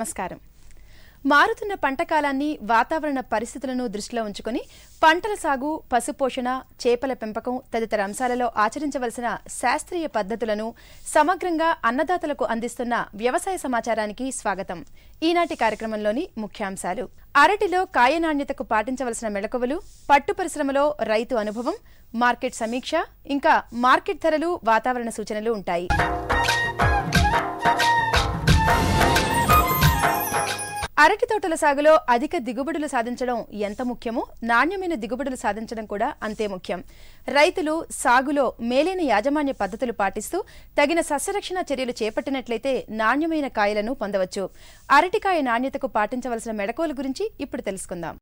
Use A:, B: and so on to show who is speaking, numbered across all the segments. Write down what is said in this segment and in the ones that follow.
A: నమస్కారం. మారుతున్న పంట కాలాన్ని వాతావరణ పరిస్థితులను దృష్టిలో ఉంచుకొని పంటల సాగు, పశుపోషణ, చేపల పెంపకం తదితర అంశాలలో ఆచరించవలసిన శాస్త్రీయ పద్ధతులను సమగ్రంగా అన్నదాతలకు అందిస్తున్న వ్యవసాయ సమాచారానికి స్వాగతం. ఈనాటి కార్యక్రమంలోని ముఖ్యాంశాలు: అరటిలో కాయ నాణ్యతకు పాటించవలసిన మెళకువలు, పట్టు పరిశ్రమలో రైతు అనుభవం, మార్కెట్ సమీక్ష, ఇంకా మార్కెట్ ధరలు, వాతావరణ సూచనలు ఉంటాయి. అరటి తోటల సాగులో అధిక దిగుబడులు సాధించడం ఎంత ముఖ్యమో నాణ్యమైన దిగుబడులు సాధించడం కూడా అంతే ముఖ్యం. రైతులు సాగులో మేలైన యాజమాన్య పద్ధతులు పాటిస్తూ తగిన సస్యరక్షణ చర్యలు చేపట్టినట్లయితే నాణ్యమైన కాయలను పొందవచ్చు. అరటికాయ నాణ్యతకు పాటించవలసిన మెళకువల గురించి ఇప్పుడు తెలుసుకుందాం.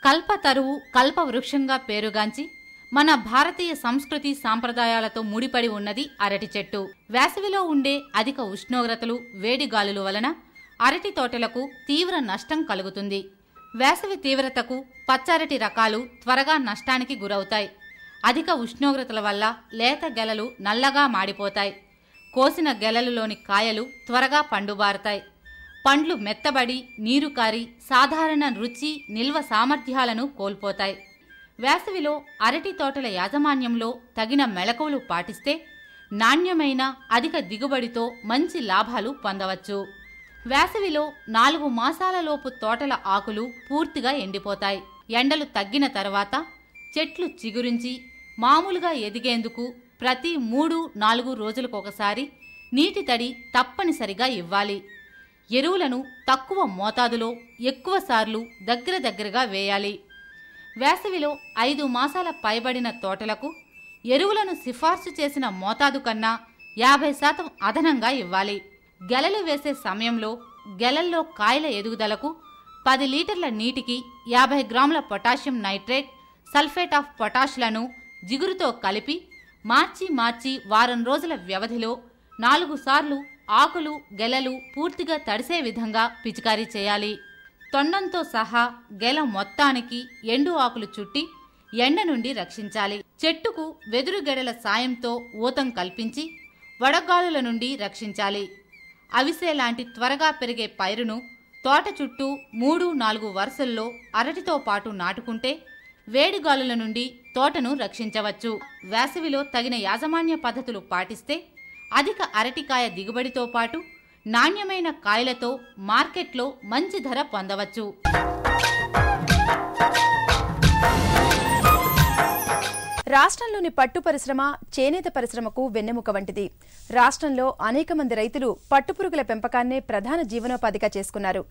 B: కల్పతరువు, కల్పవృక్షంగా పేరుగాంచి మన భారతీయ సంస్కృతి సాంప్రదాయాలతో ముడిపడి ఉన్నది అరటి చెట్టు. వేసవిలో ఉండే అధిక ఉష్ణోగ్రతలు, వేడిగాలుల వలన అరటి తోటలకు తీవ్ర నష్టం కలుగుతుంది. వేసవి తీవ్రతకు పచ్చరటి రకాలు త్వరగా నష్టానికి గురవుతాయి. అధిక ఉష్ణోగ్రతల వల్ల లేత గెలలు నల్లగా మాడిపోతాయి. కోసిన గెలలులోని కాయలు త్వరగా పండుబారుతాయి. పండ్లు మెత్తబడి నీరు కారి సాధారణ రుచి, నిల్వ సామర్థ్యాలను కోల్పోతాయి. వేసవిలో అరటి తోటల యాజమాన్యంలో తగిన మెళకువలు పాటిస్తే నాణ్యమైన అధిక దిగుబడితో మంచి లాభాలు పొందవచ్చు. వేసవిలో 4 మాసాలలోపు తోటల ఆకులు పూర్తిగా ఎండిపోతాయి. ఎండలు తగ్గిన తర్వాత చెట్లు చిగురించి మామూలుగా ఎదిగేందుకు ప్రతి 3-4 రోజులకొకసారి నీటి తడి తప్పనిసరిగా ఇవ్వాలి. ఎరువులను తక్కువ మోతాదులో ఎక్కువసార్లు దగ్గరగా వేయాలి. వేసవిలో 5 మాసాల పైబడిన తోటలకు ఎరువులను సిఫార్సు చేసిన మోతాదు కన్నా 50% అదనంగా ఇవ్వాలి. గెలలు వేసే సమయంలో గెలల్లో కాయల ఎదుగుదలకు 10 లీటర్ల నీటికి 50 గ్రాముల పొటాషియం నైట్రేట్, సల్ఫేట్ ఆఫ్ పొటాష్లను జిగురుతో కలిపి మార్చి వారం రోజుల వ్యవధిలో 4 సార్లు ఆకులు, గెలలు పూర్తిగా తడిసే విధంగా పిచికారీ చేయాలి. తొండంతో సహా గెల మొత్తానికి ఎండు ఆకులు చుట్టి ఎండ నుండి రక్షించాలి. చెట్టుకు వెదురు గెడల సాయంతో ఊతం కల్పించి వడగాలుల నుండి రక్షించాలి. అవిసె లాంటి త్వరగా పెరిగే పైరును తోట చుట్టూ 3-4 వరుసల్లో అరటితో పాటు నాటుకుంటే వేడిగాలుల నుండి తోటను రక్షించవచ్చు. వేసవిలో తగిన యాజమాన్య పద్ధతులు పాటిస్తే అధిక అరటికాయ దిగుబడితో పాటు నాణ్యమైన కాయలతో మార్కెట్లో మంచి ధర పొందవచ్చు.
A: రాష్ట్రంలోని పట్టు పరిశ్రమ చేనేత పరిశ్రమకు వెన్నెముక వంటిది. రాష్ట్రంలో అనేక మంది రైతులు పట్టుపురుగుల పెంపకాన్నే ప్రధాన జీవనోపాధిగా చేసుకున్నారు.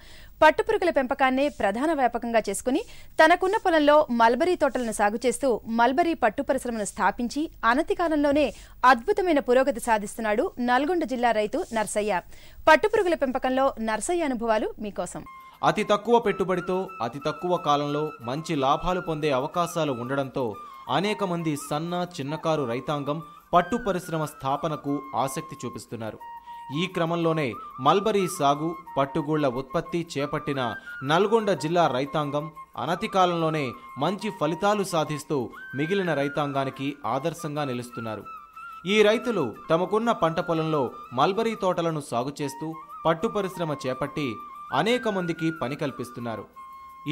A: పట్టుపురుగుల పెంపకాన్నే ప్రధాన వ్యాపకంగా చేసుకుని తనకున్న పొలంలో మల్బరీ తోటలను సాగు చేస్తూ మల్బరీ పట్టు పరిశ్రమను స్థాపించి అనతి కాలంలోనే అద్భుతమైన పురోగతి సాధిస్తున్నాడు నల్గొండ జిల్లా రైతు నర్సయ్య. పట్టుపురుగుల పెంపకంలో నర్సయ్య అనుభవాలు మీకోసం.
C: అతి తక్కువ పెట్టుబడితో అతి తక్కువ కాలంలో మంచి లాభాలు పొందే అవకాశాలు ఉండడంతో అనేక మంది సన్న, చిన్నకారు రైతాంగం పట్టు పరిశ్రమ స్థాపనకు ఆసక్తి చూపిస్తున్నారు. ఈ క్రమంలోనే మల్బరీ సాగు, పట్టుగూళ్ల ఉత్పత్తి చేపట్టిన నల్గొండ జిల్లా రైతాంగం అనతి కాలంలోనే మంచి ఫలితాలు సాధిస్తూ మిగిలిన రైతాంగానికి ఆదర్శంగా నిలుస్తున్నారు. ఈ రైతులు తమకున్న పంట పొలంలో మల్బరీ తోటలను సాగు చేస్తూ పట్టు పరిశ్రమ చేపట్టి అనేక మందికి పని కల్పిస్తున్నారు.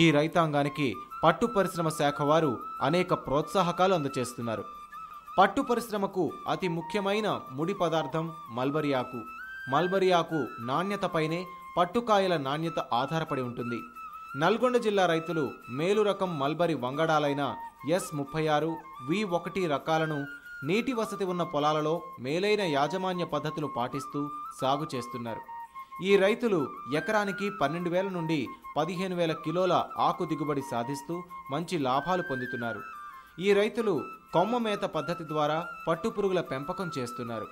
C: ఈ రైతాంగానికి పట్టు పరిశ్రమ శాఖ వారు అనేక ప్రోత్సాహకాలు అందజేస్తున్నారు. పట్టు పరిశ్రమకు అతి ముఖ్యమైన ముడి పదార్థం మల్బరీ ఆకు. మల్బరీ ఆకు నాణ్యతపైనే పట్టుకాయల నాణ్యత ఆధారపడి ఉంటుంది. నల్గొండ జిల్లా రైతులు మేలు రకం మల్బరీ వంగడాలైన S36, V1 రకాలను నీటి వసతి ఉన్న పొలాలలో మేలైన యాజమాన్య పద్ధతులు పాటిస్తూ సాగు చేస్తున్నారు. ఈ రైతులు ఎకరానికి 12,000 నుండి 15,000 కిలోల ఆకు దిగుబడి సాధిస్తూ మంచి లాభాలు పొందుతున్నారు. ఈ రైతులు కొమ్మ మేత పద్ధతి ద్వారా పట్టుపురుగుల పెంపకం చేస్తున్నారు.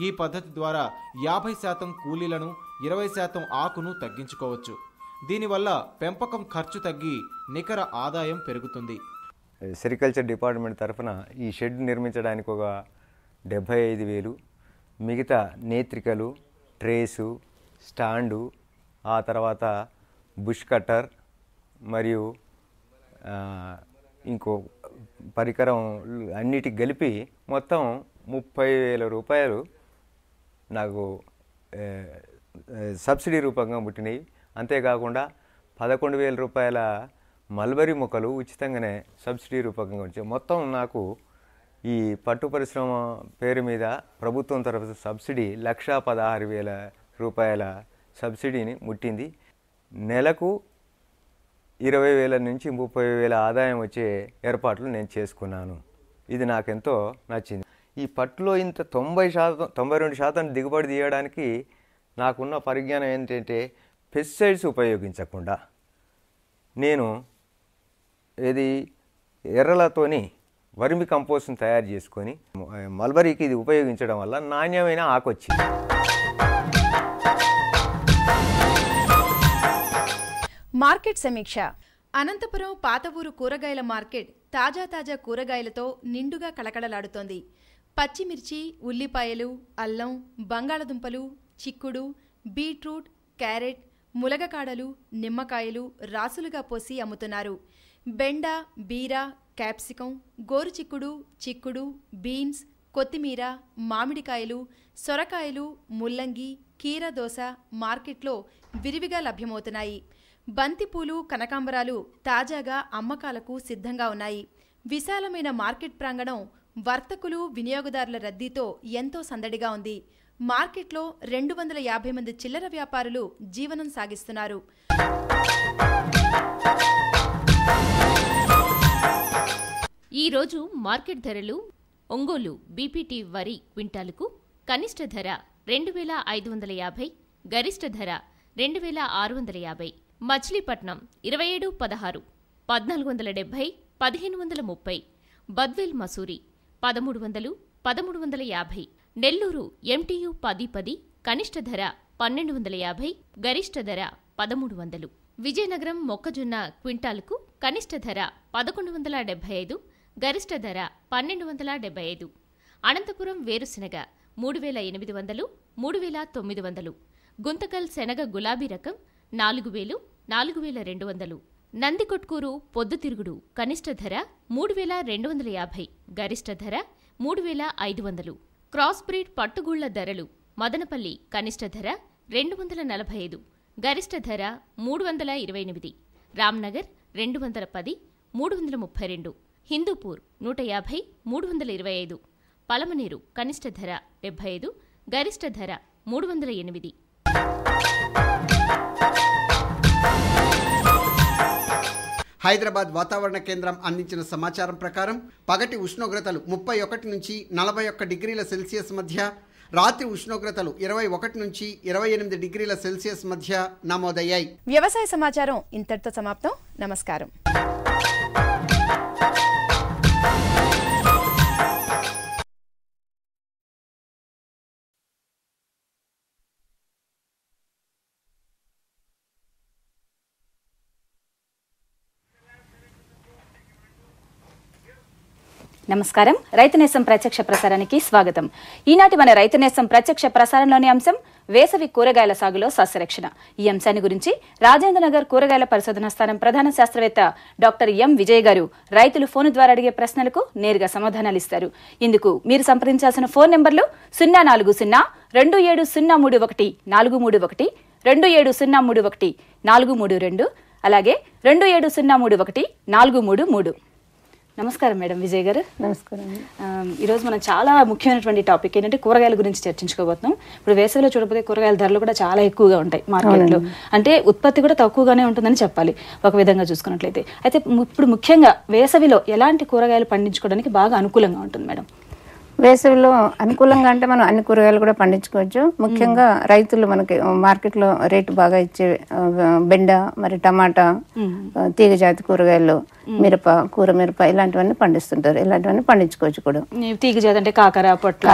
C: ఈ పద్ధతి ద్వారా 50% కూలీలను, 20% ఆకును తగ్గించుకోవచ్చు. దీనివల్ల పెంపకం ఖర్చు తగ్గి నికర ఆదాయం పెరుగుతుంది.
D: సెరికల్చర్ డిపార్ట్మెంట్ తరఫున ఈ షెడ్ నిర్మించడానికి ఒక 75,000, మిగతా నేత్రికలు, ట్రేసు, స్టాండు, ఆ తర్వాత బుష్ కట్టర్ మరియు ఇంకో పరికరం అన్నిటికి కలిపి మొత్తం 30,000 రూపాయలు నాకు సబ్సిడీ రూపంగా ముట్టినాయి. అంతేకాకుండా 11,000 రూపాయల మల్బరీ మొక్కలు ఉచితంగానే సబ్సిడీ రూపంగా వచ్చాయి. మొత్తం నాకు ఈ పట్టు పరిశ్రమ పేరు మీద ప్రభుత్వం తరఫు సబ్సిడీ 1,16,000 రూపాయల సబ్సిడీని ముట్టింది. నెలకు 20,000 నుంచి 30,000 ఆదాయం వచ్చే ఏర్పాట్లు నేను చేసుకున్నాను. ఇది నాకెంతో నచ్చింది. ఈ పట్టులో ఇంత 92% దిగుబడి తీయడానికి నాకున్న పరిజ్ఞానం ఏంటంటే పెస్టిసైడ్స్ ఉపయోగించకుండా నేను ఎర్రలతోని వర్మి కంపోస్ట్ని తయారు చేసుకొని మల్బరీకి ఇది ఉపయోగించడం వల్ల నాణ్యమైన ఆకు వచ్చింది.
A: మార్కెట్ సమీక్ష. అనంతపురం పాత ఊరు కూరగాయల మార్కెట్ తాజా కూరగాయలతో నిండుగా కళకళలాడుతోంది. పచ్చిమిర్చి, ఉల్లిపాయలు, అల్లం, బంగాళదుంపలు, చిక్కుడు, బీట్రూట్, క్యారెట్, ములగకాడలు, నిమ్మకాయలు రాసులుగా పోసి అమ్ముతున్నారు. బెండ, బీర, క్యాప్సికం, గోరుచిక్కుడు, చిక్కుడు, బీన్స్, కొత్తిమీర, మామిడికాయలు, సొరకాయలు, ముల్లంగి, కీరదోస మార్కెట్లో విరివిగా లభ్యమవుతున్నాయి. బంతిపూలు, కనకాంబరాలు తాజాగా అమ్మకాలకు సిద్ధంగా ఉన్నాయి. విశాలమైన మార్కెట్ ప్రాంగణం వర్తకులు, వినియోగదారుల రద్దీతో ఎంతో సందడిగా ఉంది. మార్కెట్లో 250 మంది చిల్లర వ్యాపారులు జీవనం సాగిస్తున్నారు.
E: ఈరోజు మార్కెట్ ధరలు. ఒంగోలు బీపీటీ వరి క్వింటాలుకు కనిష్ట ధర 2,550, గరిష్ట ధర 2,650. మచిలీపట్నం 2716, 1470, 1530. బద్వేల్ మసూరి 1300, 1350. నెల్లూరు ఎంటీయు 1010, కనిష్ట ధర 1250, గరిష్ట ధర 1300. విజయనగరం మొక్కజొన్న క్వింటాలుకు కనిష్ట ధర 1175, గరిష్ట ధర 1275. అనంతపురం వేరుశెనగ 3800, 3900. గుంతకల్ శనగ గులాబీ రకం 4000, 4200. నందికొట్కూరు పొద్దుతిరుగుడు కనిష్ట ధర 3250, గరిష్ట ధర 3500. క్రాస్ బ్రీడ్ పట్టుగుళ్ల ధరలు. మదనపల్లి కనిష్ట ధర 245, గరిష్ట ధర 328. రామ్నగర్ 210, 332. హిందూపూర్ 150, 325. పలమనేరు కనిష్ట ధర 75, గరిష్ట ధర 308.
F: హైదరాబాద్ వాతావరణ కేంద్రం అందించిన సమాచారం ప్రకారం పగటి ఉష్ణోగ్రతలు 31 నుంచి 41 డిగ్రీల సెల్సియస్ మధ్య, రాత్రి ఉష్ణోగ్రతలు 21 నుంచి 28 డిగ్రీల సెల్సియస్ మధ్య నమోదయ్యాయి.
A: వ్యవసాయ సమాచారం ఇంతటితో సమాప్తం. నమస్కారం.
G: నమస్కారం. రైతునేస్తం ప్రత్యక్ష ప్రసారానికి స్వాగతం. ఈనాటి మన రైతునేస్తం ప్రత్యక్ష ప్రసారంలోని అంశం వేసవి కూరగాయల సాగులో సస్యరక్షణ. ఈ అంశాన్ని గురించి రాజేంద్రనగర్ కూరగాయల పరిశోధనా స్థానం ప్రధాన శాస్త్రవేత్త డాక్టర్ ఎం విజయ్ గారు రైతులు ఫోన్ ద్వారా అడిగే ప్రశ్నలకు నేరుగా సమాధానాలు ఇస్తారు. ఇందుకు మీరు సంప్రదించాల్సిన ఫోన్ నెంబర్లు 040-27031431, 27031432, అలాగే 27031433. నమస్కారం మేడం విజయ్ గారు.
H: నమస్కారం.
G: ఈరోజు మనం చాలా ముఖ్యమైనటువంటి టాపిక్ ఏంటంటే కూరగాయల గురించి చర్చించుకోబోతున్నాం. ఇప్పుడు వేసవిలో చూడబోతే కూరగాయల ధరలు కూడా చాలా ఎక్కువగా ఉంటాయి మార్కెట్లో. అంటే ఉత్పత్తి కూడా తక్కువగానే ఉంటుందని చెప్పాలి ఒక విధంగా చూసుకున్నట్లయితే. అయితే ఇప్పుడు ముఖ్యంగా వేసవిలో ఎలాంటి కూరగాయలు పండించుకోవడానికి బాగా అనుకూలంగా ఉంటుంది మేడం?
H: వేసవిలో అనుకూలంగా అంటే మనం అన్ని కూరగాయలు కూడా పండించుకోవచ్చు. ముఖ్యంగా రైతులు మనకి మార్కెట్లో రేటు బాగా ఇచ్చే బెండ, మరి టమాటా, తీగ జాతి కూరగాయలు, మిరప, కూర మిరప ఇలాంటివన్నీ పండిస్తుంటారు. ఇలాంటివన్నీ పండించుకోవచ్చు కూడా.
G: తీగ జాతి అంటే కాకర, పొట్ల,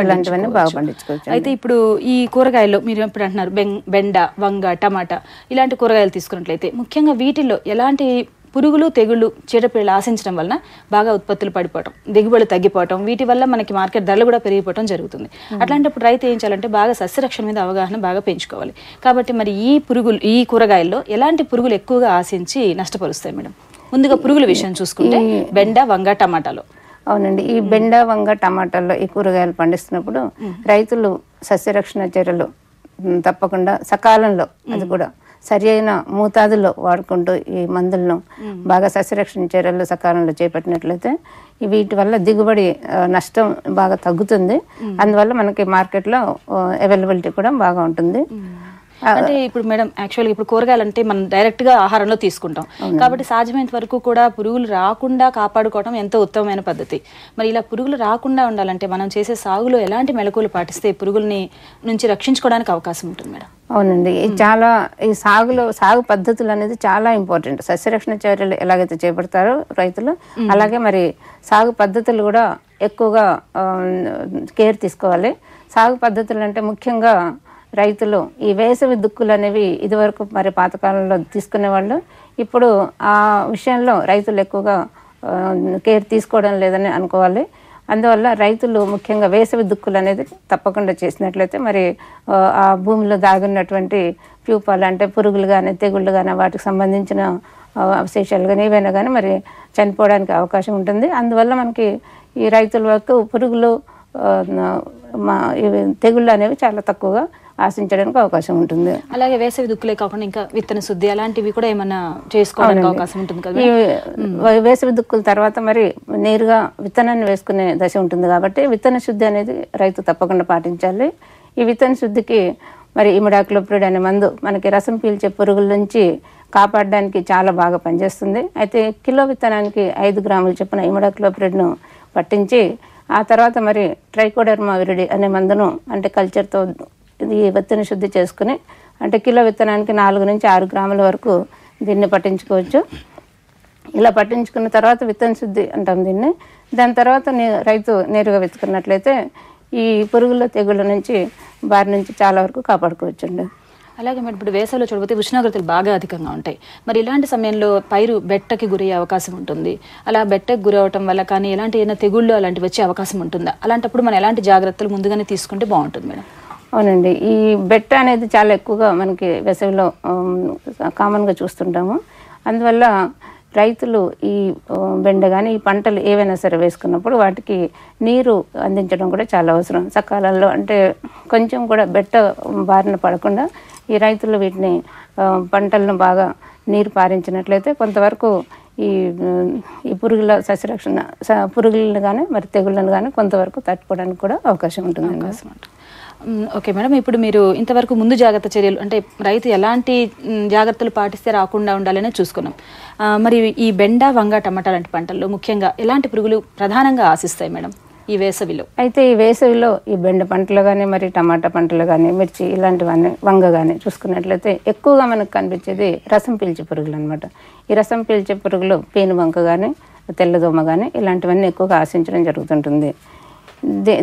H: ఇలాంటివన్నీ బాగా పండించుకోవచ్చు.
G: అయితే ఇప్పుడు ఈ కూరగాయల్లో మీరు ఎప్పుడు అంటున్నారు బెండ, వంగ, టమాటా ఇలాంటి కూరగాయలు తీసుకున్నట్లయితే ముఖ్యంగా వీటిల్లో ఎలాంటి పురుగులు, తెగుళ్లు, చీడపీడలు ఆశించడం వలన బాగా ఉత్పత్తులు పడిపోవటం, దిగుబడులు తగ్గిపోవటం, వీటి వల్ల మనకి మార్కెట్ ధరలు కూడా పెరిగిపోవడం జరుగుతుంది. అట్లాంటప్పుడు రైతు ఏం చేయాలంటే బాగా సస్యరక్షణ మీద అవగాహన బాగా పెంచుకోవాలి. కాబట్టి మరి ఈ కూరగాయల్లో ఎలాంటి పురుగులు ఎక్కువగా ఆశించి నష్టపరుస్తాయి మేడం? ముందుగా పురుగుల విషయం చూసుకుంటే బెండ, వంగ, టమాటాలో.
H: అవునండి. ఈ బెండ, వంగ, టమాటాల్లో ఈ కూరగాయలు పండిస్తున్నప్పుడు రైతులు సస్యరక్షణ చర్యలు తప్పకుండా సకాలంలో అది కూడా సరి అయిన మోతాదులో వాడుకుంటూ ఈ మందులను బాగా సస్యరక్షణ చర్యలు సకాలంలో చేపట్టినట్లయితే వీటి వల్ల దిగుబడి నష్టం బాగా తగ్గుతుంది. అందువల్ల మనకి మార్కెట్లో అవైలబిలిటీ కూడా బాగా ఉంటుంది.
G: అంటే ఇప్పుడు మేడం యాక్చువల్గా ఇప్పుడు కూరగాయలు అంటే మనం డైరెక్ట్గా ఆహారంలో తీసుకుంటాం కాబట్టి సాధ్యమైనంత వరకు కూడా పురుగులు రాకుండా కాపాడుకోవడం ఎంతో ఉత్తమమైన పద్ధతి. మరి ఇలా పురుగులు రాకుండా ఉండాలంటే మనం చేసే సాగులో ఎలాంటి మెలకువలు పాటిస్తే పురుగుల్ని నుంచి రక్షించుకోవడానికి అవకాశం ఉంటుంది మేడం?
H: అవునండి, ఈ సాగు పద్ధతులు అనేది చాలా ఇంపార్టెంట్. సస్యరక్షణ చర్యలు ఎలాగైతే చేపడతారో రైతులు, అలాగే మరి సాగు పద్ధతులు కూడా ఎక్కువగా కేర్ తీసుకోవాలి. సాగు పద్ధతులు అంటే ముఖ్యంగా రైతులు ఈ వేసవి దుక్కులు అనేవి ఇదివరకు మరి పాతకాలంలో తీసుకునేవాళ్ళు. ఇప్పుడు ఆ విషయంలో రైతులు ఎక్కువగా కేర్ తీసుకోవడం లేదని అనుకోవాలి. అందువల్ల రైతులు ముఖ్యంగా వేసవి దుక్కులు అనేది తప్పకుండా చేసినట్లయితే మరి ఆ భూమిలో దాగున్నటువంటి ప్యూపాలు అంటే పురుగులు కానీ తెగుళ్ళు కానీ వాటికి సంబంధించిన అవశేషాలు కానీ ఏవైనా కానీ మరి చనిపోవడానికి అవకాశం ఉంటుంది. అందువల్ల మనకి ఈ రైతుల వరకు పురుగులు తెగుళ్ళు అనేవి చాలా తక్కువగా ఆశించడానికి అవకాశం ఉంటుంది.
G: అలాగే వేసవి దుక్కులే కాకుండా ఇంకా విత్తన శుద్ధి అలాంటివి కూడా ఏమన్నా చేసుకోవడానికి అవకాశం ఉంటుంది కదా?
H: ఈ వేసవి దుక్కుల తర్వాత మరి నేరుగా విత్తనాన్ని వేసుకునే దశ ఉంటుంది కాబట్టి విత్తన శుద్ధి అనేది రైతు తప్పకుండా పాటించాలి. ఈ విత్తన శుద్ధికి మరి ఇమిడాక్లోప్రిడ్ అనే మందు మనకి రసం పీల్చే పురుగుల నుంచి కాపాడడానికి చాలా బాగా పనిచేస్తుంది. అయితే కిలో విత్తనానికి 5 గ్రాముల చొప్పున ఇమిడాక్లోప్రిడ్ను పట్టించి ఆ తర్వాత మరి ట్రైకోడర్మా విరిడి అనే మందును అంటే కల్చర్తో ఇది విత్తన శుద్ధి చేసుకుని అంటే కిలో విత్తనానికి 4 నుంచి 6 గ్రాముల వరకు దీన్ని పట్టించుకోవచ్చు. ఇలా పట్టించుకున్న తర్వాత విత్తన శుద్ధి అంటాం దీన్ని. దాని తర్వాత రైతు నేరుగా విత్తుకున్నట్లయితే ఈ పురుగుల తెగుళ్ళ నుంచి బారి నుంచి చాలా వరకు కాపాడుకోవచ్చండి.
G: అలాగే మరి ఇప్పుడు వేసవిలో చూడబోతే ఉష్ణోగ్రతలు బాగా అధికంగా ఉంటాయి. మరి ఇలాంటి సమయంలో పైరు బెట్టకి గురయ్యే అవకాశం ఉంటుంది. అలా బెట్టకి గురవటం వల్ల కానీ ఎలాంటి ఏదైనా తెగుళ్ళు అలాంటివి వచ్చే అవకాశం ఉంటుందా? అలాంటప్పుడు మనం ఎలాంటి జాగ్రత్తలు ముందుగానే తీసుకుంటే బాగుంటుంది మేడం?
H: అవునండి, ఈ బెట్ట అనేది చాలా ఎక్కువగా మనకి వేసవిలో కామన్గా చూస్తుంటాము. అందువల్ల రైతులు ఈ బెండ కానీ ఈ పంటలు ఏవైనా సరే వేసుకున్నప్పుడు వాటికి నీరు అందించడం కూడా చాలా అవసరం. సకాలంలో అంటే కొంచెం కూడా బెట్ట బారిన పడకుండా ఈ రైతులు వీటిని పంటలను బాగా నీరు పారించినట్లయితే కొంతవరకు ఈ పురుగుల సస్యరక్షణ పురుగులను కానీ మరి తెగుళ్ళను కానీ కొంతవరకు తట్టుకోవడానికి కూడా అవకాశం ఉంటుంది.
G: ఓకే మేడం, ఇప్పుడు మీరు ఇంతవరకు ముందు జాగ్రత్త చర్యలు అంటే రైతు ఎలాంటి జాగ్రత్తలు పాటిస్తే రాకుండా ఉండాలనే చూసుకున్నాం. మరి ఈ బెండ వంగ టమాటా లాంటి పంటల్లో ముఖ్యంగా ఎలాంటి పురుగులు ప్రధానంగా ఆశిస్తాయి మేడం ఈ వేసవిలో?
H: అయితే ఈ వేసవిలో ఈ బెండ పంటలు కానీ మరి టమాటా పంటలు కానీ మిర్చి ఇలాంటివన్నీ వంగ కానీ చూసుకున్నట్లయితే ఎక్కువగా మనకు కనిపించేది రసం పీల్చే పురుగులు అనమాట. ఈ రసం పీల్చే పురుగులు పేను బంక కానీ తెల్లదోమ కానీ ఇలాంటివన్నీ ఎక్కువగా ఆశించడం జరుగుతుంటుంది.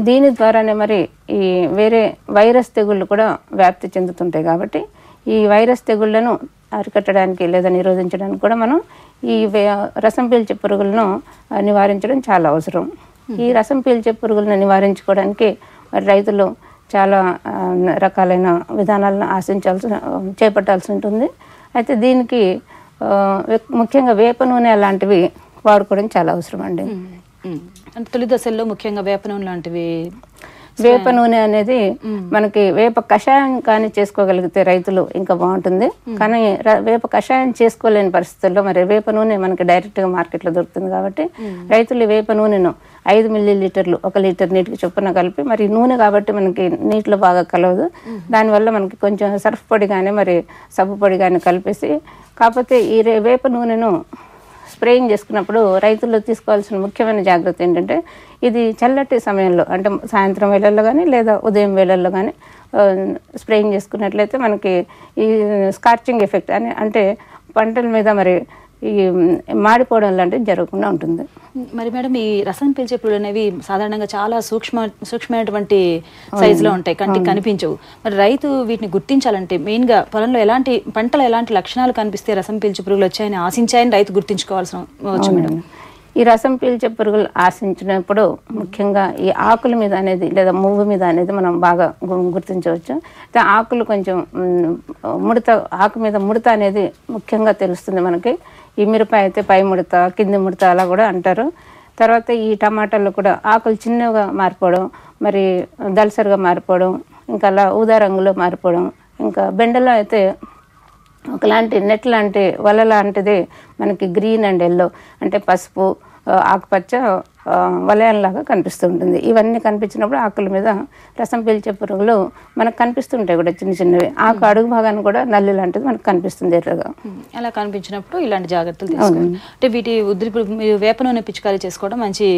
H: దీని ద్వారానే మరి ఈ వేరే వైరస్ తెగుళ్ళు కూడా వ్యాప్తి చెందుతుంటాయి. కాబట్టి ఈ వైరస్ తెగుళ్లను అరికట్టడానికి లేదా నిరోధించడానికి కూడా మనం ఈ రసం పీల్చే పురుగులను నివారించడం చాలా అవసరం. ఈ రసం పీల్చే పురుగులను నివారించుకోవడానికి మరి రైతులు చాలా రకాలైన విధానాలను చేపట్టాల్సి ఉంటుంది. అయితే దీనికి ముఖ్యంగా వేప నూనె అలాంటివి వాడుకోవడం చాలా అవసరం అండి.
G: అంటే తొలి దశల్లో ముఖ్యంగా వేప నూనె లాంటివి
H: వేప నూనె అనేది మనకి వేప కషాయం కానీ చేసుకోగలిగితే రైతులు ఇంకా బాగుంటుంది. కానీ వేప కషాయం చేసుకోలేని పరిస్థితుల్లో మరి వేప నూనె మనకి డైరెక్ట్గా మార్కెట్లో దొరుకుతుంది. కాబట్టి రైతులు వేప నూనెను 5 మిల్లీలీటర్లు 1 లీటర్ నీటికి చొప్పున కలిపి మరి నూనె కాబట్టి మనకి నీటిలో బాగా కలవదు. దానివల్ల మనకి కొంచెం సర్ఫ్ పొడి కానీ మరి సబ్బు పొడి కానీ కలిపేసి కాకపోతే ఈ వేప నూనెను స్ప్రేయింగ్ చేసుకున్నప్పుడు రైతులు తీసుకోవాల్సిన ముఖ్యమైన జాగ్రత్త ఏంటంటే ఇది చల్లటి సమయంలో అంటే సాయంత్రం వేళల్లో కానీ లేదా ఉదయం వేళల్లో కానీ స్ప్రేయింగ్ చేసుకున్నట్లయితే మనకి ఈ స్కార్చింగ్ ఎఫెక్ట్ అంటే పంటల మీద మరి ఈ మాడిపోవడం లాంటివి జరగకుండా ఉంటుంది.
G: మరి మేడం ఈ రసం పీల్చే పురుగులు అనేవి సాధారణంగా చాలా సూక్ష్మమైనటువంటి సైజులో ఉంటాయి, కంటికి కనిపించవు. మరి రైతు వీటిని గుర్తించాలంటే మెయిన్గా పొలంలో పంటలో ఎలాంటి లక్షణాలు కనిపిస్తే రసం పీల్చే పురుగులు వచ్చాయని ఆశించాయని రైతు గుర్తించుకోవాల్సిన వచ్చు మేడం?
H: ఈ రసం పీల్చే పురుగులు ఆశించినప్పుడు ముఖ్యంగా ఈ ఆకుల మీద అనేది లేదా మువ్వు మీద అనేది మనం బాగా గుర్తించవచ్చు. ఆకులు కొంచెం ఆకు మీద ముడత అనేది ముఖ్యంగా తెలుస్తుంది మనకి. ఈ మిరపకాయ అయితే పై ముడత కింది ముడత అలా కూడా అంటారు. తర్వాత ఈ టమాటాల్లో కూడా ఆకులు చిన్నగా మారిపోవడం మరి దళసరిగా మారిపోవడం ఇంకా అలా ఊదా రంగులో మారిపోవడం. ఇంకా బెండలో అయితే ఒకలాంటి నెట్ లాంటి వల లాంటిది మనకి గ్రీన్ అండ్ ఎల్లో అంటే పసుపు ఆకుపచ్చ వలయంలాగా కనిపిస్తూ ఉంటుంది. ఇవన్నీ కనిపించినప్పుడు ఆకుల మీద రసం పీల్చే పురుగులు మనకు కనిపిస్తుంటాయి కూడా చిన్న చిన్నవి. ఆకు అడుగు భాగాన్ని కూడా నల్లి లాంటిది మనకు కనిపిస్తుంది ఎర్రగా.
G: అలా కనిపించినప్పుడు ఇలాంటి జాగ్రత్తలు తీసుకోవాలి. అంటే వీటి ఉధృతి మీరు వేప నూనె పిచికారీ చేసుకోవడం మంచి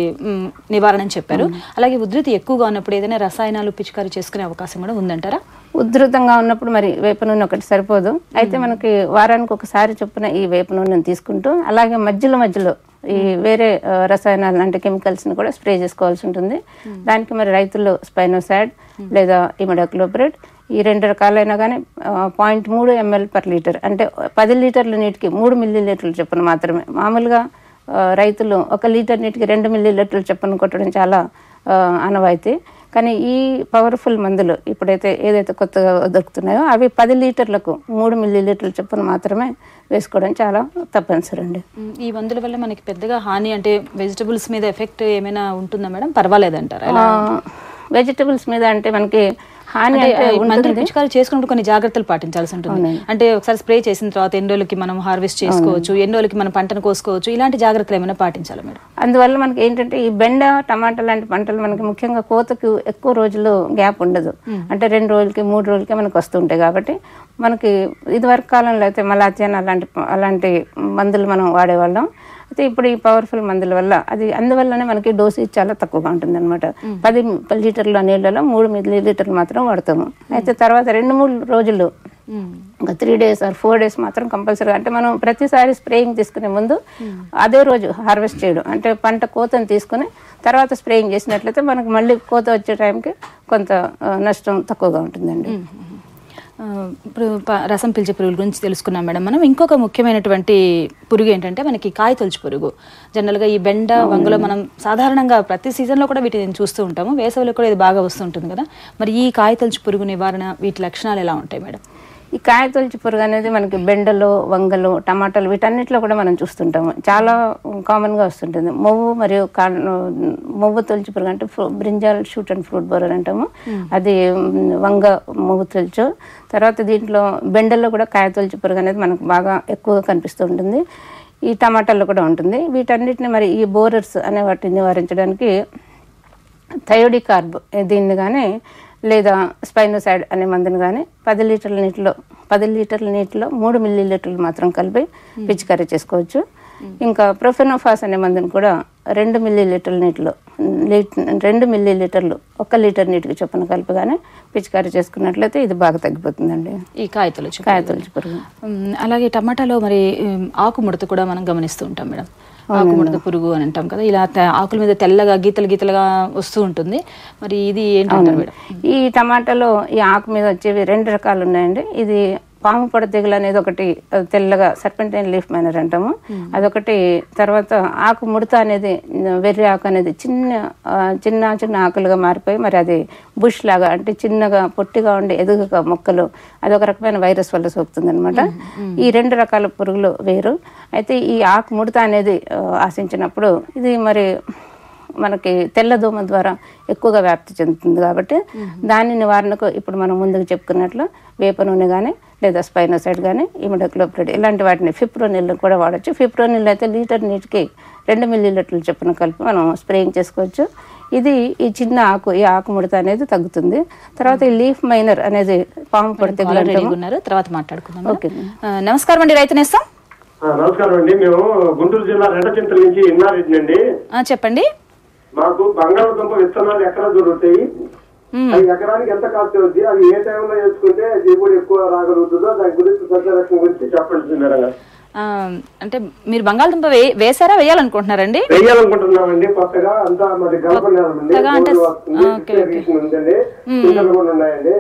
G: నివారణ అని చెప్పారు. అలాగే ఉధృతి ఎక్కువగా ఉన్నప్పుడు ఏదైనా రసాయనాలు పిచికారీ చేసుకునే అవకాశం కూడా ఉందంటారా?
H: ఉధృతంగా ఉన్నప్పుడు మరి వేప నూనె ఒకటి సరిపోదు. అయితే మనకి వారానికి ఒకసారి చొప్పున ఈ వేప నూనెను తీసుకుంటూ అలాగే మధ్యలో ఈ వేరే రసాయనాలు అంటే కెమికల్స్ని కూడా స్ప్రే చేసుకోవాల్సి ఉంటుంది. దానికి మరి రైతులు స్పైనోసాడ్ లేదా ఇమిడాక్లోప్రిడ్ ఈ 2 రకాలైనా కానీ 0.3 ml/లీటర్ అంటే 10 లీటర్ల నీటికి 3 మిల్లీలీటర్లు చొప్పున మాత్రమే. మామూలుగా రైతులు 1 లీటర్ నీటికి 2 మిల్లీలీటర్లు చొప్పున కొట్టడం చాలా ఆనవాయితీ. కానీ ఈ పవర్ఫుల్ మందులు ఇప్పుడైతే ఏదైతే కొత్తగా దొరుకుతున్నాయో అవి 10 లీటర్లకు 3 మిల్లీలీటర్ల చొప్పున మాత్రమే వేసుకోవడం చాలా తప్పనిసరి అండి.
G: ఈ మందుల వల్ల మనకి పెద్దగా హాని అంటే వెజిటబుల్స్ మీద ఎఫెక్ట్ ఏమైనా ఉంటుందా మేడం? పర్వాలేదంటారా?
H: వెజిటబుల్స్ మీద అంటే మనకి హాని
G: మందులు పిచికారీ చేసుకున్నప్పుడు కొన్ని జాగ్రత్తలు పాటించాల్సి ఉంటుంది. అంటే ఒకసారి స్ప్రే చేసిన తర్వాత ఎన్ని రోజులకి మనం హార్వెస్ట్ చేసుకోవచ్చు, ఎన్ని రోజులకి మనం పంటను కోసుకోవచ్చు, ఇలాంటి జాగ్రత్తలు ఏమైనా పాటించాలి మేడం?
H: అందువల్ల మనకి ఏంటంటే ఈ బెండ టమాటా లాంటి పంటలు మనకి ముఖ్యంగా కోతకు ఎక్కువ రోజులు గ్యాప్ ఉండదు. అంటే 2 రోజులకి 3 రోజులకి మనకు వస్తుంటాయి. కాబట్టి మనకి ఇదివరకు కాలంలో అయితే మలాథియాన్ అలాంటి మందులు మనం వాడేవాళ్ళం. అయితే ఇప్పుడు ఈ పవర్ఫుల్ మందుల వల్ల అది అందువల్లనే మనకి డోసేజ్ చాలా తక్కువగా ఉంటుంది అనమాట. 10 లీటర్ల నీళ్ళలో 3 మిల్లీలీటర్లు మాత్రం వాడతాము. అయితే తర్వాత 2-3 రోజులు ఇంకా 3 days or 4 days మాత్రం కంపల్సరీగా అంటే మనం ప్రతిసారి స్ప్రేయింగ్ తీసుకునే ముందు అదే రోజు హార్వెస్ట్ చేయడం అంటే పంట కోతను తీసుకుని తర్వాత స్ప్రేయింగ్ చేసినట్లయితే మనకు మళ్ళీ కోత వచ్చే టైంకి కొంత నష్టం తక్కువగా ఉంటుందండి.
G: ఇప్పుడు రసం పీల్చే పురుగుల గురించి తెలుసుకున్నాం మేడం. మనం ఇంకొక ముఖ్యమైనటువంటి పురుగు ఏంటంటే మనకి కాయతొలుచు పురుగు. జనరల్గా ఈ బెండ వంగలో మనం సాధారణంగా ప్రతి సీజన్లో కూడా వీటిని చూస్తూ ఉంటాము. వేసవిలో కూడా ఇది బాగా వస్తుంటుంది కదా. మరి ఈ కాయతొలుచు పురుగు నివారణ వీటి లక్షణాలు ఎలా ఉంటాయి మేడం?
H: ఈ కాయతొలుచు పురుగు అనేది మనకి బెండలో వంగలు టమాటాలు వీటన్నిటిలో కూడా మనం చూస్తుంటాము. చాలా కామన్గా వస్తుంటుంది. మొవ్వు తొలుచు పురుగు అంటే brinjal shoot and fruit borer అంటాము. అది వంగ మొవ్వు తొలుచు. తర్వాత దీంట్లో బెండల్లో కూడా కాయతొలుచు పురుగు అనేది మనకు బాగా ఎక్కువగా కనిపిస్తూ ఉంటుంది. ఈ టమాటాల్లో కూడా ఉంటుంది. వీటన్నిటిని మరి ఈ బోరర్స్ అనే వాటిని నివారించడానికి థయోడికార్బ్ దీన్ని కానీ లేదా స్పైనోసైడ్ అనే మందుని కానీ 10 లీటర్ల నీటిలో 3 మిల్లీలీటర్లు మాత్రం కలిపి పిచికారీ చేసుకోవచ్చు. ఇంకా ప్రొఫెనోఫాస్ అనే మందుని కూడా 2 మిల్లీలీటర్ల నీటిలో 2 మిల్లీలీటర్లు 1 లీటర్ నీటికి చొప్పున కలిపి కానీ పిచికారీ చేసుకున్నట్లయితే ఇది బాగా తగ్గిపోతుందండి ఈ కాయతొలుచు పురుగు.
G: అలాగే టమాటాలో మరి ఆకుముడత కూడా మనం గమనిస్తూ ఉంటాం మేడం. ఆకుముడత పురుగు అని అంటాం కదా. ఇలా ఆకుల మీద తెల్లగా గీతలుగా వస్తూ ఉంటుంది. మరి ఇది ఏంటంటారు మేడం?
H: ఈ టమాటాలో ఈ ఆకు మీద వచ్చేవి 2 రకాలు ఉన్నాయండి. ఇది పాము పొడ తెగులు అనేది ఒకటి తెల్లగా సర్పెంటైన్ లీఫ్ మైనర్ అంటాము అదొకటి. తర్వాత ఆకు ముడత అనేది వెర్రి ఆకు అనేది చిన్న ఆకులుగా మారిపోయి మరి అది బుష్ లాగా అంటే చిన్నగా పొట్టిగా ఉండి ఎదుగుగా మొక్కలు అదొక రకమైన వైరస్ వల్ల సోకుతుంది అనమాట. ఈ 2 రకాల పురుగులు వేరు. అయితే ఈ ఆకు ముడత అనేది ఆశించినప్పుడు ఇది మరి మనకి తెల్లదోమ ద్వారా ఎక్కువగా వ్యాప్తి చెందుతుంది. కాబట్టి దాని నివారణకు ఇప్పుడు మనం ముందుకు చెప్పుకున్నట్లు వేప నూనె కానీ లేదా స్పైనోసైడ్ కానీ ఇమిడాక్లోప్రిడ్ ఇలాంటి వాటిని ఫిప్రోనిల్ కూడా వాడచ్చు. ఫిప్రోనిల్ అయితే లీటర్ నీటికి 2 మిల్లీలీటర్లు చొప్పున కలిపి మనం స్ప్రేయింగ్ చేసుకోవచ్చు. ఇది ఈ చిన్న ఆకు ఈ ఆకు ముడత అనేది తగ్గుతుంది. తర్వాత ఈ లీఫ్ మైనర్ అనేది పాము పొడ తెగులు
G: తర్వాత మాట్లాడుకుందాం. ఓకే, నమస్కారం అండి. రైతు నేస్తం.
I: నమస్కారం అండి. మేము గుంటూరు జిల్లా రెండచింతల నుంచి ఇన్నారెడ్డి అండి.
G: చెప్పండి.
I: మాకు బంగాళదుంప విత్తనాలు ఎక్కడ దొరుకుతాయి? అది ఎకరానికి ఎంత కాస్ట్ అవుతుంది? అది ఏ టైంలో వేసుకుంటే దిగుబడి ఎక్కువ రాగలుగుతుందో దాని గురించి సస్యరక్షణ గురించి చెప్పండి మేడం.
G: అంటే మీరు బంగాళదుంప వేసారా వేయాలనుకుంటున్నారండి?
I: వేయాలనుకుంటున్నామండి. కొత్తగా అంతా మరి గలపండి ఉన్నాయండి.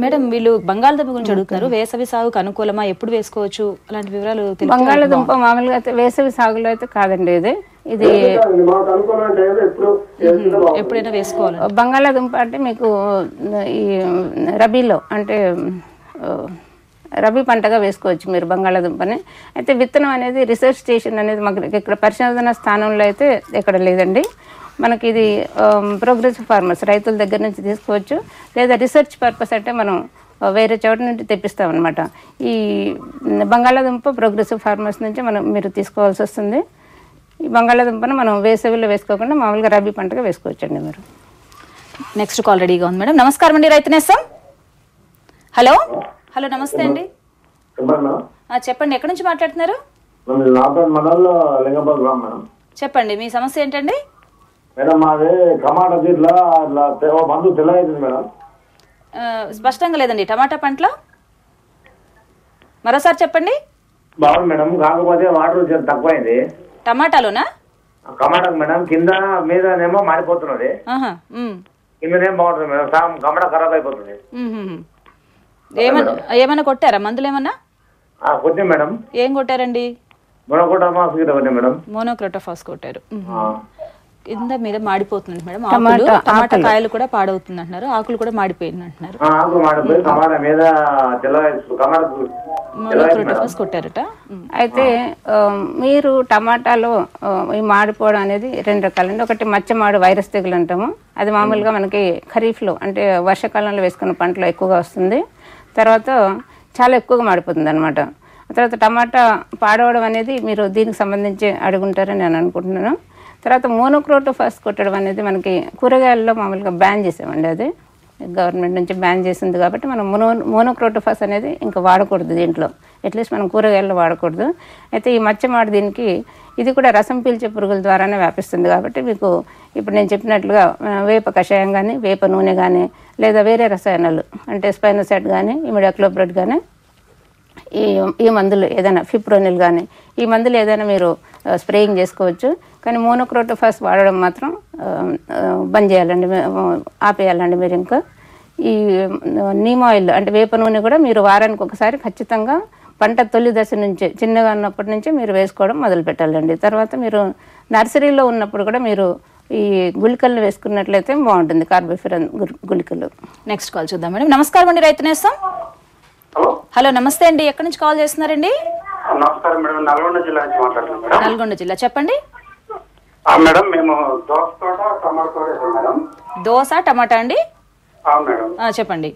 G: మేడం వీళ్ళు బంగాళదుంప గురించి అడుగుతున్నారు. వేసవి సాగుకు అనుకూలమా, ఎప్పుడు వేసుకోవచ్చు, అలాంటి వివరాలు?
H: బంగాళదుంప మామూలుగా అయితే వేసవి సాగులో అయితే కాదండి. ఇది
G: ఎప్పుడైనా వేసుకోవాలి.
H: బంగాళదుంప అంటే మీకు ఈ రబీలో అంటే రబీ పంటగా వేసుకోవచ్చు మీరు బంగాళదుంపని. అయితే విత్తనం అనేది రీసెర్చ్ స్టేషన్ అనేది మాకు ఇక్కడ పరిశోధన స్థానంలో అయితే ఎక్కడ లేదండి. మనకి ఇది ప్రోగ్రెసివ్ ఫార్మర్స్ రైతుల దగ్గర నుంచి తీసుకోవచ్చు, లేదా రీసెర్చ్ పర్పస్ అంటే మనం వేరే చోట నుండి తెప్పిస్తాం అనమాట. ఈ బంగాళాదుంప ప్రోగ్రెసివ్ ఫార్మర్స్ నుంచి మీరు తీసుకోవాల్సి వస్తుంది. ఈ బంగాళాదుంపను మనం వేసవిలో వేసుకోకుండా మామూలుగా రబీ పంటగా వేసుకోవచ్చండి మీరు.
G: నెక్స్ట్ కాల్ రెడీగా ఉంది మేడం. నమస్కారం అండి రైతు నేస్తం. హలో హలో నమస్తే అండి. చెప్పండి, ఎక్కడి నుంచి మాట్లాడుతున్నారు? చెప్పండి, మీ సమస్య ఏంటండి?
J: మేడం మాది టమాటా తీర్లా మందు తెల్లగైతుంది మేడం.
G: స్పష్టంగా లేదండి. టమాటా పంటలో మరోసారి చెప్పండి.
J: బాగుంది మేడం, కాకపోతే వాటర్ తక్కువైంది.
G: టమాటాలోనా?
J: టమాటా మేడం కింద మీదనేమో మాడిపోతున్నది, కిందనేమో బాగుంటుంది మేడం. టమాటా ఖరాబ్ అయిపోతుంది.
G: ఏమన్నా కొట్టారా మందులు ఏమన్నా?
J: కొట్టాం మేడం.
G: ఏం కొట్టారండి?
J: మోనోక్రోటోఫాస్ కొట్టాం మేడం.
G: మోనోక్రోటోఫాస్ కొట్టారు. కింద మీద మాడిపోతుంది మేడం. టమాటా కాయలు కూడా పాడవుతుంది అంటున్నారు, ఆకులు కూడా మాడిపోయింది అంటున్నారు. మోనోక్రోటోఫాస్ కొట్టారట.
H: అయితే మీరు టమాటాలో ఈ మాడిపోవడం అనేది 2 రకాలండి. ఒకటి మచ్చమాడు వైరస్ తెగులు అంటాము, అది మామూలుగా మనకి ఖరీఫ్లో అంటే వర్షాకాలంలో వేసుకున్న పంటలో ఎక్కువగా వస్తుంది. తర్వాత చాలా ఎక్కువగా మాడిపోతుంది అనమాట. తర్వాత టమాటా పాడవడం అనేది మీరు దీనికి సంబంధించి అడుగుంటారని నేను అనుకుంటున్నాను. తర్వాత మోనోక్రోటోఫాస్ కొట్టడం అనేది మనకి కూరగాయల్లో మామూలుగా బ్యాన్ చేసామండి. అది గవర్నమెంట్ నుంచి బ్యాన్ చేసింది కాబట్టి మనం మోనోక్రోటోఫాస్ అనేది ఇంకా వాడకూడదు దీంట్లో, అట్లీస్ట్ మనం కూరగాయల్లో వాడకూడదు. అయితే ఈ మచ్చమాడు దీనికి ఇది కూడా రసం పీల్చే పురుగుల ద్వారానే వ్యాపిస్తుంది కాబట్టి మీకు ఇప్పుడు నేను చెప్పినట్లుగా వేప కషాయం కానీ, వేప నూనె కానీ, లేదా వేరే రసాయనాలు అంటే స్పైనోసాట్ కానీ, ఇమిడాక్లోప్రిడ్ కానీ, ఈ మందులు ఏదైనా ఫిప్రోనిల్ కానీ ఈ మందులు ఏదైనా మీరు స్ప్రేయింగ్ చేసుకోవచ్చు. కానీ మోనోక్రోటోఫాస్ వాడడం మాత్రం బంద్ చేయాలండి, ఆపేయాలండి మీరు. ఇంకా ఈ నీమ్ ఆయిల్ అంటే వేప నూనె కూడా మీరు వారానికి ఒకసారి ఖచ్చితంగా పంట తొలి దశ నుంచి చిన్నగా ఉన్నప్పటి నుంచి మీరు వేసుకోవడం మొదలు పెట్టాలండి. తర్వాత మీరు నర్సరీలో ఉన్నప్పుడు కూడా మీరు ఈ గుళికలను వేసుకున్నట్లయితే బాగుంటుంది, కార్బోఫిరన్ గుళికలు.
G: నెక్స్ట్ కాల్ చూద్దాం మేడం. నమస్కారం అండి రైతు నేస్తం. హలో నమస్తే అండి, ఎక్కడి నుంచి కాల్ చేస్తున్నారండి?
K: నమస్కారం మేడం, నల్గొండ జిల్లా నుంచి మాట్లాడుతున్నాం.
G: నల్గొండ జిల్లా, చెప్పండి
K: మేడం. మేము దోస తోట టమాటా తోట మేడం.
G: దోస టమాటా అండి?
K: మేడం
G: చెప్పండి.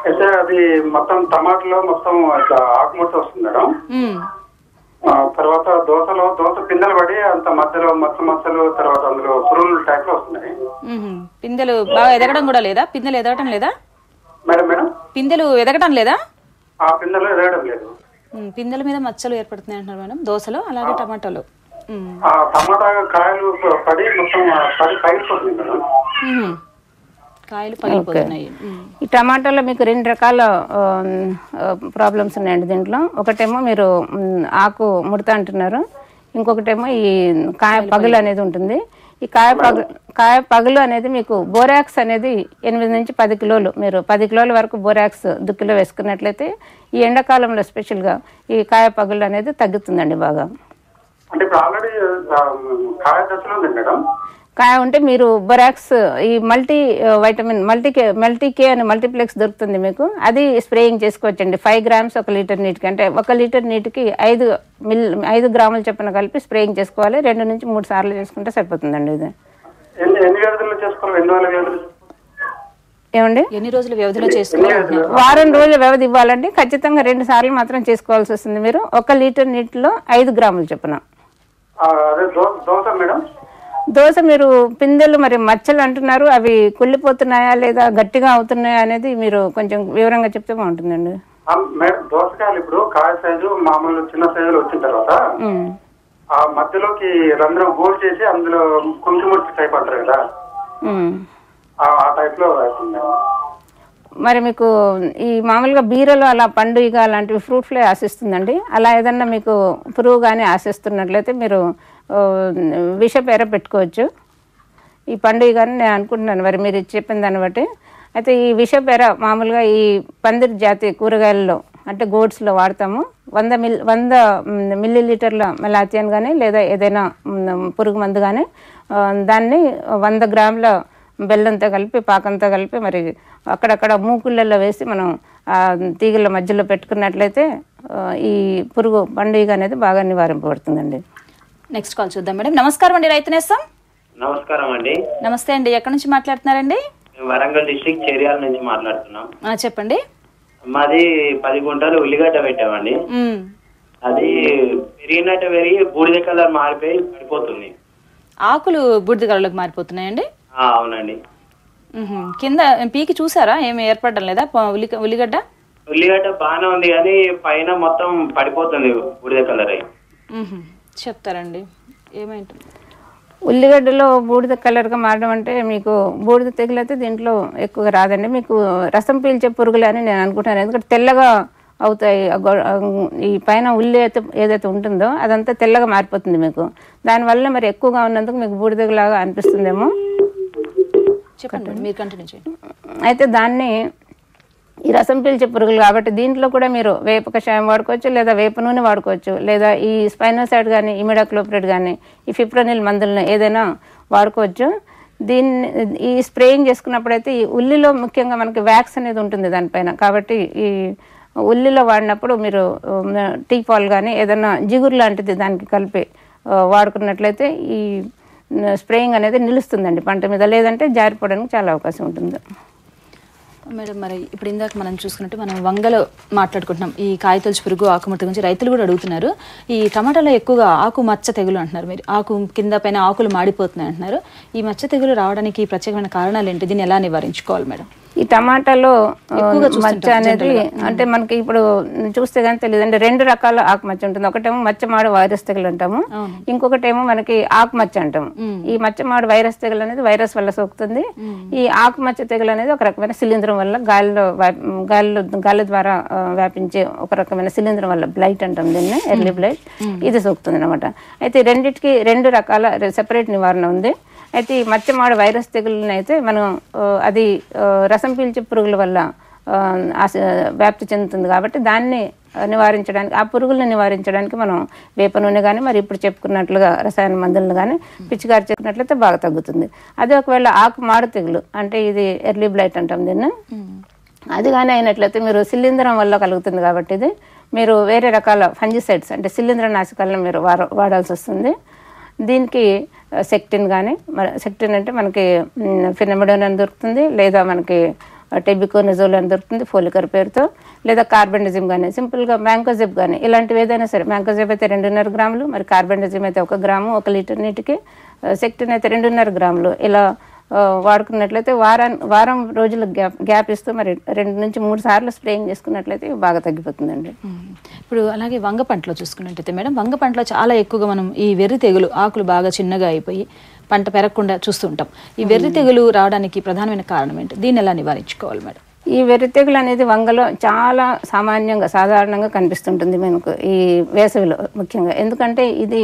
K: అయితే అది మొత్తం టమాటాలో మొత్తం ఆకుముడత వస్తుంది మేడం. తర్వాత దోస పిందెలు పడి అంత మధ్యలో మచ్చలు, తర్వాత అందులో పురుగులు టైప్ లో వస్తున్నాయి.
G: పిందెలు బాగా ఎదగడం కూడా లేదా? పిందెలు ఎదగడం లేదా
K: మేడం? మేడం
G: పిందెలు ఎదగడం లేదా?
K: పిందెలు ఎదగడం లేదు.
G: పిందెల మీద మచ్చలు ఏర్పడుతున్నాయి అంటున్నారు మేడం దోసలో, అలాగే టమాటాలో.
K: టమాటా కాయలు పడి మొత్తం పగిలిపోతుంది మేడం.
G: కాయలు పగిలిపోతున్నాయి.
H: ఈ టమాటాలో మీకు 2 రకాల ప్రాబ్లమ్స్ ఉన్నాయండి దీంట్లో. ఒకటేమో మీరు ఆకు ముడత అంటున్నారు, ఇంకొకటేమో ఈ కాయ పగులు అనేది ఉంటుంది. ఈ కాయ పగులు అనేది మీకు బోరాక్స్ అనేది 8 నుంచి 10 కిలోలు, మీరు 10 కిలోల వరకు బోరాక్స్ దుక్కిలో వేసుకున్నట్లయితే ఈ ఎండాకాలంలో స్పెషల్గా ఈ కాయ పగులు అనేది తగ్గుతుందండి బాగా.
K: అంటే ఇప్పుడు ఆల్రెడీ కాయ దశలో ఉంది మేడం.
H: కాయ ఉంటే మీరు బొరాక్స్ ఈ మల్టీ వైటమిన్ మల్టీకే అనే మల్టీప్లెక్స్ దొరుకుతుంది మీకు, అది స్ప్రేయింగ్ చేసుకోవచ్చండి. 5 గ్రామ్స్ 1 లీటర్ నీటికి, అంటే 1 లీటర్ నీటికి 5 గ్రాములు చొప్పున కలిపి స్ప్రేయింగ్ చేసుకోవాలి. 2 నుంచి 3 సార్లు చేసుకుంటే సరిపోతుందండి. ఇది ఏమండి
G: ఎన్ని రోజుల వ్యవధిలో చేసుకోవాలి?
H: వారం రోజుల వ్యవధి ఇవ్వాలండి. ఖచ్చితంగా 2 సార్లు మాత్రం చేసుకోవాల్సి వస్తుంది మీరు. 1 లీటర్ నీటిలో 5 గ్రాములు చొప్పున. దోస మీరు పిందెలు మరి మచ్చలు అంటున్నారు, అవి కుళ్ళిపోతున్నాయా లేదా గట్టిగా అవుతున్నాయా అనేది మీరు కొంచెం వివరంగా చెప్తే బాగుంటుందండి.
K: దోసకాయలు ఇప్పుడు కాయ సైజు మామూలు చిన్న సైజులో వచ్చిన తర్వాత ఆ మధ్యలోకి రంధ్రం హోల్ చేసి అందులో కుంకుమూర్తి టైప్ అంటారు కదా, ఆ టైప్ లో
H: మరి మీకు ఈ మామూలుగా బీరలో అలా పండుగ అలాంటివి ఫ్రూట్ ఫ్లై ఆశిస్తుందండి. అలా ఏదన్నా మీకు పురుగు కానీ ఆశిస్తున్నట్లయితే మీరు విషపేర పెట్టుకోవచ్చు. ఈ పండుగ కానీ నేను అనుకుంటున్నాను మరి మీరు చెప్పిన దాన్ని బట్టి. అయితే ఈ విషపేర మామూలుగా ఈ పందిరి జాతి కూరగాయల్లో అంటే గోడ్స్లో వాడతాము. 100 మిల్లీలీటర్ల మెలాథియన్ కానీ లేదా ఏదైనా పురుగు మందు కానీ దాన్ని 100 గ్రాముల బెల్లంతో కలిపి పాకంతో కలిపి మరి అక్కడక్కడ మూకుళ్ళల్లో వేసి మనం తీగల మధ్యలో పెట్టుకున్నట్లయితే ఈ పురుగు పండుగ అనేది బాగా నివారింపబడుతుందండి.
G: నెక్స్ట్ కాల్ చూద్దాం మేడం. నమస్కారం అండి రైతు నేస్తం.
L: నమస్కారం అండి.
G: నమస్తే అండి, ఎక్కడి నుంచి మాట్లాడుతున్నారండి?
L: మేము వరంగల్ డిస్ట్రిక్ట్ చేర్యాల నుంచి మాట్లాడుతున్నాం.
G: చెప్పండి.
L: మాది 10 గుంటలు ఉల్లిగడ్డ పెట్టామండి. అది పెరిగినట్టు పెరిగి బూడిద కలర్ మారిపోయి పడిపోతుంది.
G: ఆకులు బూడిద కలర్లోకి మారిపోతున్నాయండి?
L: అవునండి.
G: కింద పీకి చూసారా, ఏమి ఏర్పడడం లేదా ఉల్లిగడ్డ?
L: ఉల్లిగడ్డ బాగానే ఉంది కానీ పైన మొత్తం పడిపోతుంది బూడిద కలర్ అయి.
G: చెప్తారండి ఏమైంది?
H: ఉల్లిగడ్డలో బూడిద కలర్గా మారడం అంటే మీకు బూడిద తెగులు అయితే దీంట్లో ఎక్కువగా రాదండి. మీకు రసం పీల్చే పురుగులు అని నేను అనుకుంటాను. ఎందుకంటే తెల్లగా అవుతాయి. ఈ పైన ఉల్లి అయితే ఏదైతే ఉంటుందో అదంతా తెల్లగా మారిపోతుంది మీకు. దానివల్ల మరి ఎక్కువగా ఉన్నందుకు మీకు బూడిదలాగా అనిపిస్తుందేమో.
G: చెప్పండి, మీరు కంటిన్యూ చేయండి.
H: అయితే దాన్ని ఈ రసం పీల్చే పురుగులు కాబట్టి దీంట్లో కూడా మీరు వేప కషాయం వాడుకోవచ్చు, లేదా వేప నూనె వాడుకోవచ్చు, లేదా ఈ స్పైనోసైడ్ కానీ ఇమిడాక్లోప్రిడ్ కానీ ఈ ఫిప్రోనిల్ మందులను ఏదైనా వాడుకోవచ్చు. దీన్ని ఈ స్ప్రేయింగ్ చేసుకున్నప్పుడైతే ఈ ఉల్లిలో ముఖ్యంగా మనకి వ్యాక్స్ అనేది ఉంటుంది దానిపైన. కాబట్టి ఈ ఉల్లిలో వాడినప్పుడు మీరు టీ పాల్ కానీ ఏదైనా జిగురు లాంటిది దానికి కలిపి వాడుకున్నట్లయితే ఈ స్ప్రేయింగ్ అనేది నిలుస్తుందండి పంట మీద, లేదంటే జారిపోవడానికి చాలా అవకాశం ఉంటుంది.
G: మేడం, మరి ఇప్పుడు ఇందాక మనం చూసుకున్నట్టు మనం వంగలో మాట్లాడుకుంటున్నాం. ఈ కాయతొలుచు పురుగు, ఆకుముడత గురించి రైతులు కూడా అడుగుతున్నారు. ఈ టమాటాలో ఎక్కువగా ఆకు మచ్చ తెగులు అంటున్నారు. మీరు ఆకు కింద పైన ఆకులు మాడిపోతున్నాయి అంటున్నారు. ఈ మచ్చ తెగులు రావడానికి ప్రత్యేకమైన కారణాలు ఏంటి? దీన్ని ఎలా నివారించుకోవాలి మేడం?
H: ఈ టమాటాలో మచ్చ అనేది అంటే మనకి ఇప్పుడు చూస్తే కానీ తెలియదు అంటే 2 రకాల ఆకుమచ్చ ఉంటుంది. ఒకటేమో మచ్చమాడు వైరస్ తెగులు అంటాము, ఇంకొకటేమో మనకి ఆకుమచ్చ అంటాము. ఈ మచ్చమాడు వైరస్ తెగులు అనేది వైరస్ వల్ల సోకుతుంది. ఈ ఆకుమచ్చ తెగులు అనేది ఒక రకమైన శిలీంధ్రం వల్ల గాలి ద్వారా వ్యాపించే ఒక రకమైన శిలీంధ్రం వల్ల బ్లైట్ అంటాం దీన్ని, ఎర్లీ బ్లైట్, ఇది సోకుతుంది అనమాట. అయితే రెండిటికి 2 రకాల సెపరేట్ నివారణ ఉంది. అయితే ఈ మచ్చమాడు వైరస్ తెగులని అయితే మనం అది రసం పీల్చే పురుగుల వల్ల వ్యాప్తి చెందుతుంది కాబట్టి దాన్ని నివారించడానికి, ఆ పురుగులను నివారించడానికి మనం వేప నూనె కానీ మరి ఇప్పుడు చెప్పుకున్నట్లుగా రసాయన మందులను కానీ పిచికారి చేసుకున్నట్లయితే బాగా తగ్గుతుంది. అదే ఒకవేళ ఆకు మాడు తెగులు అంటే ఇది ఎర్లీ బ్లైట్ అంటాం దీన్ని, అది కానీ అయినట్లయితే మీరు శిలీంధ్రం వల్ల కలుగుతుంది కాబట్టి ఇది మీరు వేరే రకాల ఫంజిసైడ్స్ అంటే శిలీంధ్ర నాశకాలను మీరు వాడాల్సి వస్తుంది. దీనికి సెక్టిన్ కానీ, సెక్టిన్ అంటే మనకి ఫినమిడోన్ అని దొరుకుతుంది, లేదా మనకి టెబికోనజోల్ అని దొరుకుతుంది ఫోలికర్ పేరుతో, లేదా కార్బెండజిమ్ కానీ, సింపుల్గా మ్యాంకోజెబ్ కానీ, ఇలాంటివి ఏదైనా సరే. మ్యాంకోజెబ్ అయితే 2.5 గ్రాములు, మరి కార్బెండజిమ్ అయితే 1 గ్రాము 1 లీటర్ నీటికి, సెక్టిన్ అయితే 2.5 గ్రాములు ఇలా వాడుకున్నట్లయితే వారం రోజులు గ్యాప్ ఇస్తూ మరి 2 నుంచి 3 సార్లు స్ప్రేయింగ్ చేసుకున్నట్లయితే బాగా తగ్గిపోతుందండి.
G: ఇప్పుడు అలాగే వంగ పంటలో చూసుకున్నట్టయితే మేడం, వంగ పంటలో చాలా ఎక్కువగా మనం ఈ వెర్రి తెగులు, ఆకులు బాగా చిన్నగా అయిపోయి పంట పెరగకుండా చూస్తూ ఉంటాం. ఈ వెర్రి తెగులు రావడానికి ప్రధానమైన కారణం ఏంటి? దీన్ని ఎలా నివారించుకోవాలి మేడం?
H: ఈ వెర్రి తెగులు అనేది వంగలో చాలా సాధారణంగా కనిపిస్తుంటుంది మనకు ఈ వేసవిలో ముఖ్యంగా. ఎందుకంటే ఇది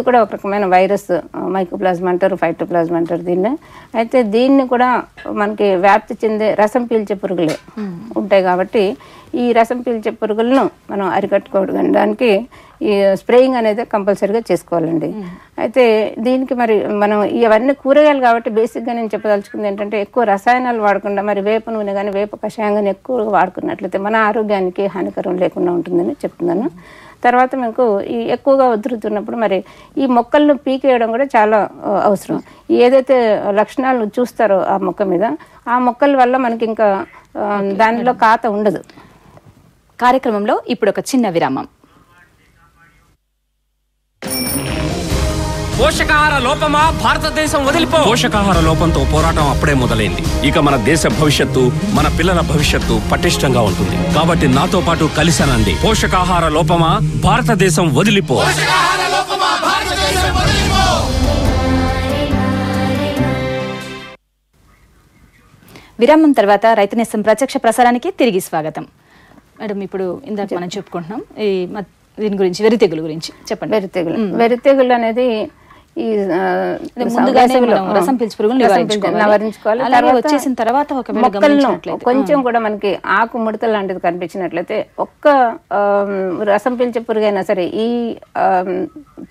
H: కూడా ఒక రకమైన వైరస్, మైకోప్లాజ్మా అంటారు, ఫైటోప్లాజ్మా అంటారు దీన్ని. అయితే దీన్ని కూడా మనకి వ్యాప్తి చెందే రసం పీల్చే పురుగులే ఉంటాయి కాబట్టి ఈ రసం పీల్చే పురుగులను మనం అరికట్టుకోవడానికి ఈ స్ప్రేయింగ్ అనేది కంపల్సరీగా చేసుకోవాలండి. అయితే దీనికి మరి మనం ఇవన్నీ కూరగాయలు కాబట్టి బేసిక్గా నేను చెప్పదలుచుకుంది ఏంటంటే ఎక్కువ రసాయనాలు వాడకుండా మరి వేప నూనె కానీ వేప కషాయం కానీ ఎక్కువగా వాడుకున్నట్లయితే మన ఆరోగ్యానికి హానికరం లేకుండా ఉంటుందని చెప్తున్నాను. తర్వాత మీకు ఈ ఎక్కువగా ఉధృతున్నప్పుడు మరి ఈ మొక్కలను పీకేయడం కూడా చాలా అవసరం. ఏదైతే లక్షణాలు చూస్తారో ఆ మొక్క మీద, ఆ మొక్కల వల్ల మనకి ఇంకా దానిలో కాత ఉండదు.
G: కార్యక్రమంలో ఇప్పుడు ఒక చిన్న విరామం.
M: పోషకాహార లోపమా భారతదేశం వదిలిపో. పోషకాహార లోపంతో పోరాటం అప్పుడే మొదలైంది. ఇక మన దేశ భవిష్యత్తు, మన పిల్లల భవిష్యత్తు పటిష్టంగా ఉంటుంది. కాబట్టి నాతో పాటు కలిసనండి. పోషకాహార లోపమా భారతదేశం వదిలిపో.
G: విరామం తర్వాత రైతునేస్తం ప్రత్యక్ష ప్రసారానికి తిరిగి స్వాగతం. మేడం, ఇప్పుడు ఇందాక మనం చెప్పుకుంటున్నాం దీని గురించి, వెర్రి తెగులు గురించి చెప్పండి.
H: వెర్రి తెగులు అనేది ఈ
G: రసం పీల్చే పురుగులను
H: నివారించుకోవాలి.
G: వచ్చేసిన తర్వాత
H: మొక్కలను కొంచెం కూడా మనకి ఆకు ముడత లాంటిది కనిపించినట్లయితే ఒక్క రసం పీల్చే పురుగైనా సరే ఈ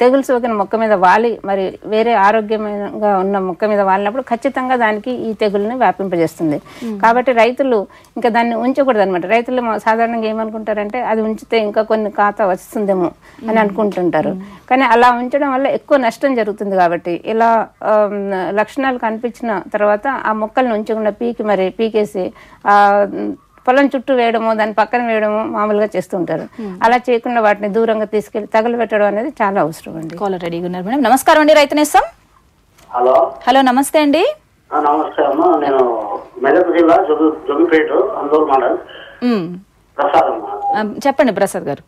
H: తెగులు సోకిన మొక్క మీద వాలి మరి వేరే ఆరోగ్యంగా ఉన్న మొక్క మీద వాలినప్పుడు ఖచ్చితంగా దానికి ఈ తెగుల్ని వ్యాపింపజేస్తుంది. కాబట్టి రైతులు ఇంకా దాన్ని ఉంచకూడదు అనమాట. రైతులు సాధారణంగా ఏమనుకుంటారంటే అది ఉంచితే ఇంకా కొన్ని ఖాతా వస్తుందేమో అని అనుకుంటుంటారు. కానీ అలా ఉంచడం వల్ల ఎక్కువ నష్టం జరుగుతుంది. కాబట్టి ఇలా లక్షణాలు కనిపించిన తర్వాత ఆ మొక్కలను ఉంచకుండా పీకేసి పొలం చుట్టూ వేయడము దాని పక్కన వేయడము మామూలుగా చేస్తుంటారు. అలా చేయకుండా వాటిని దూరంగా తీసుకెళ్లి తగలబెట్టడం అనేది చాలా అవసరం అండి.
G: కాలర్ రెడీగా ఉన్నారు మేడం. నమస్కారం అండి, రైతు నేస్తం.
N: హలో
G: హలో నమస్తే అండి.
N: నమస్తే అమ్మా, నేను మెదక్ జిల్లా జొగిపేట అందోల్ మండల్ ప్రసాద్ అమ్మా.
G: చెప్పండి ప్రసాద్ గారు.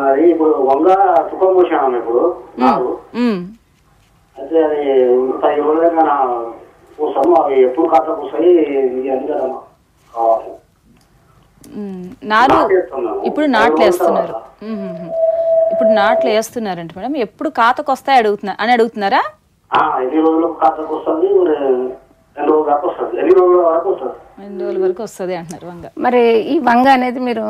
N: అది ఇప్పుడు వంగ తుకం పోసాము ఇప్పుడు అయితే అది 5 రోజులుగా పూసాము. అవి ఎప్పుడు ఖాతా పూసాయి అని కదమ్మా కావాలి.
G: ఇప్పుడు నాట్లు వేస్తున్నారు. ఇప్పుడు నాట్లు వేస్తున్నారంట మేడం. ఎప్పుడు ఖాతాకు వస్తాయి అడుగుతున్నారా?
N: ఎన్ని రోజులకు ఖాతాకు వస్తుంది? 2 రోజుల వరకు వస్తుంది. ఎన్ని రోజుల వరకు వస్తుంది?
G: 2 రోజుల వరకు వస్తుంది అంటున్నారు వంగ.
H: మరి ఈ వంగ అనేది మీరు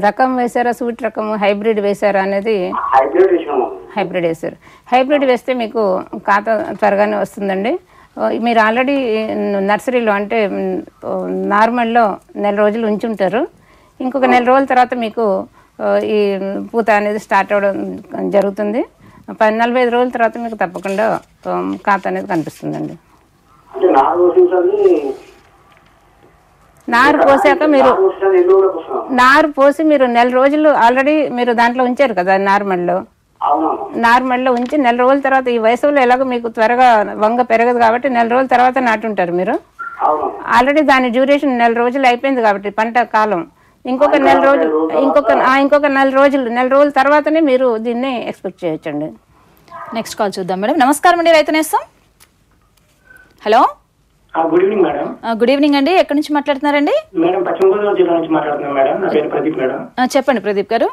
H: రకం వేసారా, స్వీట్ రకం హైబ్రిడ్ వేసారా అనేది? హైబ్రిడ్ వేసారు. హైబ్రిడ్ వేస్తే మీకు ఖాతా త్వరగానే వస్తుందండి. మీరు ఆల్రెడీ నర్సరీలో అంటే నార్మల్లో 1 నెల రోజులు ఉంచుంటారు. ఇంకొక 1 నెల రోజుల తర్వాత మీకు ఈ పూత అనేది స్టార్ట్ అవ్వడం జరుగుతుంది. 45 రోజుల తర్వాత మీకు తప్పకుండా ఖాతా అనేది కనిపిస్తుందండి. నారు పోసాక మీరు నారు పోసి మీరు 1 నెల రోజులు ఆల్రెడీ మీరు దాంట్లో ఉంచారు కదా నార్మల్లో ఉంచి 1 నెల రోజుల తర్వాత ఈ వయసులో ఎలాగో మీకు త్వరగా వంగ పెరగదు కాబట్టి 1 నెల రోజుల తర్వాత నాటుంటారు మీరు. ఆల్రెడీ దాని డ్యూరేషన్ 1 నెల రోజులు అయిపోయింది కాబట్టి పంట కాలం ఇంకొక 1 నెల రోజులు ఇంకొక 1 నెల రోజుల తర్వాతనే మీరు దీన్ని ఎక్స్పెక్ట్ చేయొచ్చండి.
G: నెక్స్ట్ కాల్ చూద్దాం మేడం. నమస్కారం అండి, రైతు నేస్తం. Hello
O: good evening madam.
G: Good evening అండి, ఎక్కడి నుంచి మాట్లాడుతున్నారండి?
O: మేడం పశ్చిమ గోదావరి జిల్లా నుంచి మాట్లాడుతున్నాం మేడం. నా పేరు ప్రదీప్ మేడం.
G: చెప్పండి ప్రదీప్ గారు.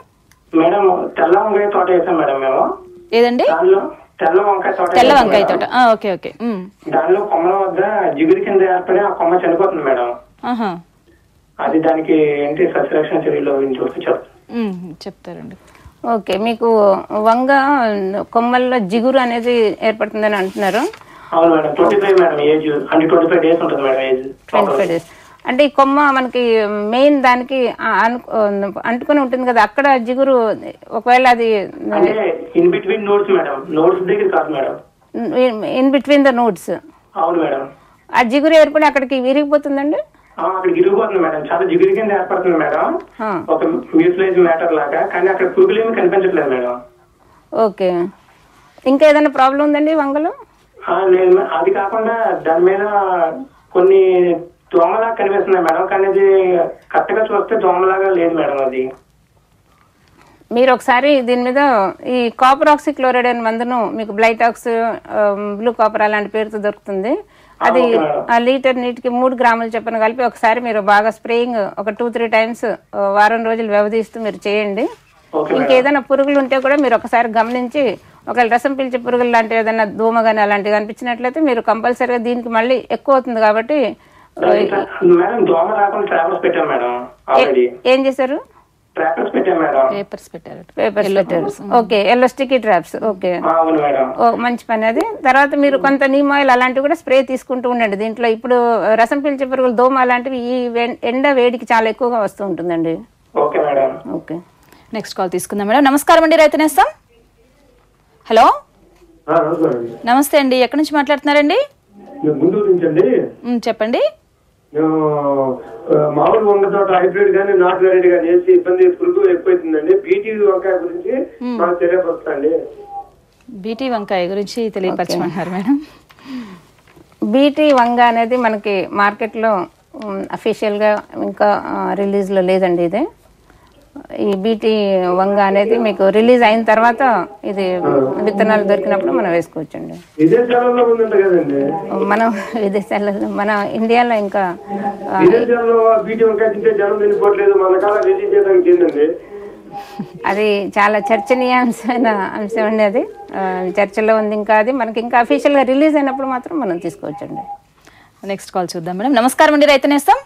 O: మేడం తెల్ల వంకాయ తోట వేసాం మేడం మేము.
G: ఏదండి?
O: తెల్ల వంకాయ తోట.
G: తెల్ల వంకాయ తోట, ఓకే ఓకే.
O: దానిలో కొమ్మల వద్ద జిగురు కింద ఏర్పడి ఆ కొమ్మ చనిపోతుంది మేడం. అది దానికి ఏంటి సస్యరక్షణ చర్యలు
G: చెప్తారండి.
H: ఓకే, మీకు వంగ కొమ్మల్లో జిగురు అనేది ఏర్పడుతుందని అంటున్నారు.
O: అవును మేడం. 25 మేడం ఏజ్, అంటే 25 డేస్ ఉంటుంది మేడం ఏజ్.
H: 25 డేస్ అంటే ఈ కొమ్మ మనకి మెయిన్ దానికి అంటుకుని ఉంటుంది కదా, అక్కడ జిగురు ఒకవేళ అది
O: in between nodes madam. Nodes దగ్గర కాదు madam,
H: in between the nodes.
O: అవును మేడం.
H: ఆ జిగురు ఏర్పడి అక్కడికి విరిగిపోతుందండి.
O: అక్కడ గిరిగిపోతుంది మేడం, చాలా జిగురు కింద ఏర్పడుతుంది మేడం, ఒక మ్యూసిలైజ్ మ్యాటర్ లాగా. కానీ అక్కడ పురుగులు ఏమి కనిపించట్లేదు మేడం.
H: ఓకే, ఇంకా ఏదైనా ప్రాబ్లం ఉందండి వంగలో?
O: లేదు, అది కాకుండా దాని మీద కొన్ని దోమలాగా కనిపిస్తున్నాయి మేడం. కానీ అది కరెక్ట్గా చూస్తే దోమలాగా లేదు మేడం. అది
H: మీరు ఒకసారి దీని మీద ఈ కాపర్ ఆక్సిక్లోరైడ్ అనే మందును మీకు బ్లైటాక్స్, బ్లూ కాపర్ అలాంటి పేరుతో దొరుకుతుంది. అది లీటర్ నీటికి 3 గ్రాములు చొప్పున కలిపి ఒకసారి మీరు బాగా స్ప్రేయింగ్ ఒక 2-3 టైమ్స్ వారం రోజులు వ్యవధిస్తూ మీరు చేయండి. ఇంకేదైనా పురుగులు ఉంటే కూడా మీరు ఒకసారి గమనించి ఒకవేళ రసం పీల్చే పురుగులు లాంటివి ఏదైనా దోమ కానీ అలాంటివి కనిపించినట్లయితే మీరు కంపల్సరీగా దీనికి మళ్ళీ ఎక్కువ అవుతుంది కాబట్టి ఏం చేశారు?
G: పేపర్స్ పెట్టారు.
H: Okay, yellow sticky traps. Okay, మంచి పని అది. తర్వాత మీరు కొంత నీమ్ ఆయిల్ అలాంటివి కూడా స్ప్రే తీసుకుంటూ ఉండండి. దీంట్లో ఇప్పుడు రసం పీల్చే పురుగులు, దోమ అలాంటివి ఈ ఎండ వేడికి చాలా ఎక్కువగా వస్తూ ఉంటుందండి.
O: ఓకే,
G: నెక్స్ట్ కాల్ తీసుకుందాం మేడం. నమస్కారం అండి, రైతు నేస్తం. హలో నమస్తే అండి, ఎక్కడి నుంచి మాట్లాడుతున్నారండి? చెప్పండి.
I: మామూలు వంగ తోట హైబ్రిడ్ గానీ నాట్ వెరైటీ గానీ వేసి ఇబ్బంది పురుగు ఎక్కువైతుందండి. బీటీ వంకాయ గురించి మాకు తెలియపరుస్తండి.
G: బీటీ వంకాయ గురించి తెలియపరచమంటారు మేడం.
H: బీటీ వంగ అనేది మనకి మార్కెట్లో అఫీషియల్గా ఇంకా రిలీజ్లో లేదండి. ఇది ఈ బీటీ వంగ అనేది మీకు రిలీజ్ అయిన తర్వాత ఇది విత్తనాలు దొరికినప్పుడు మనం వేసుకోవచ్చండి. మనం విదేశాలలో, మన ఇండియాలో ఇంకా అది చాలా చర్చనీయాంశమైన అంశం అండి. అది చర్చలో ఉంది. ఇంకా అది మనకి ఇంకా అఫీషియల్గా రిలీజ్ అయినప్పుడు మాత్రం మనం తీసుకోవచ్చండి.
G: నెక్స్ట్ కాల్ చూద్దాం మేడం. నమస్కారం అండి, రైతు నేస్తం.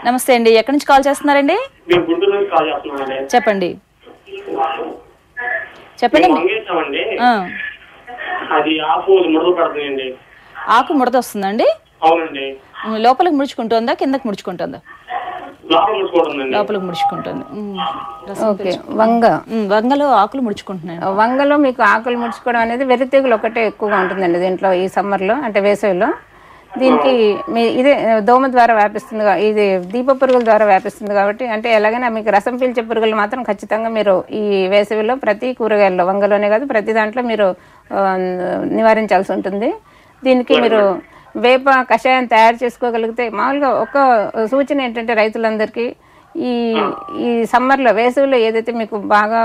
G: నమస్తే అండి, ఎక్కడి నుంచి కాల్ చేస్తున్నారండి? చెప్పండి చెప్పండి.
P: వంగేసామండి, అది ఆకు ముడత పడుతుందండి.
G: ఆకు ముడత వస్తుందండి?
P: అవునండి.
G: లోపలికి ముడుచుకుంటుందా కిందకి ముడుచుకుంటుందా? లోపలికి ముడుచుకుంటుంది.
H: ఓకే.
G: వంగలో ఆకులు ముడుచుకుంటున్నాయి.
H: వంగలో మీకు ఆకులు ముడుచుకోవడం అనేది వెర్రి తెగులు ఒకటే ఎక్కువగా ఉంటుందండి దీంట్లో ఈ సమ్మర్లో, అంటే వేసవిలో. దీనికి ఇదే దోమ ద్వారా వ్యాపిస్తుంది, ఇది దీప పురుగుల ద్వారా వ్యాపిస్తుంది కాబట్టి, అంటే ఎలాగైనా మీకు రసం పీల్చే పురుగులు మాత్రం ఖచ్చితంగా మీరు ఈ వేసవిలో ప్రతి కూరగాయల్లో, వంగలోనే కాదు ప్రతి దాంట్లో మీరు నివారించాల్సి ఉంటుంది. దీనికి మీరు వేప కషాయం తయారు చేసుకోగలిగితే, మామూలుగా ఒక సూచన ఏంటంటే రైతులందరికీ ఈ సమ్మర్లో వేసవిలో ఏదైతే మీకు బాగా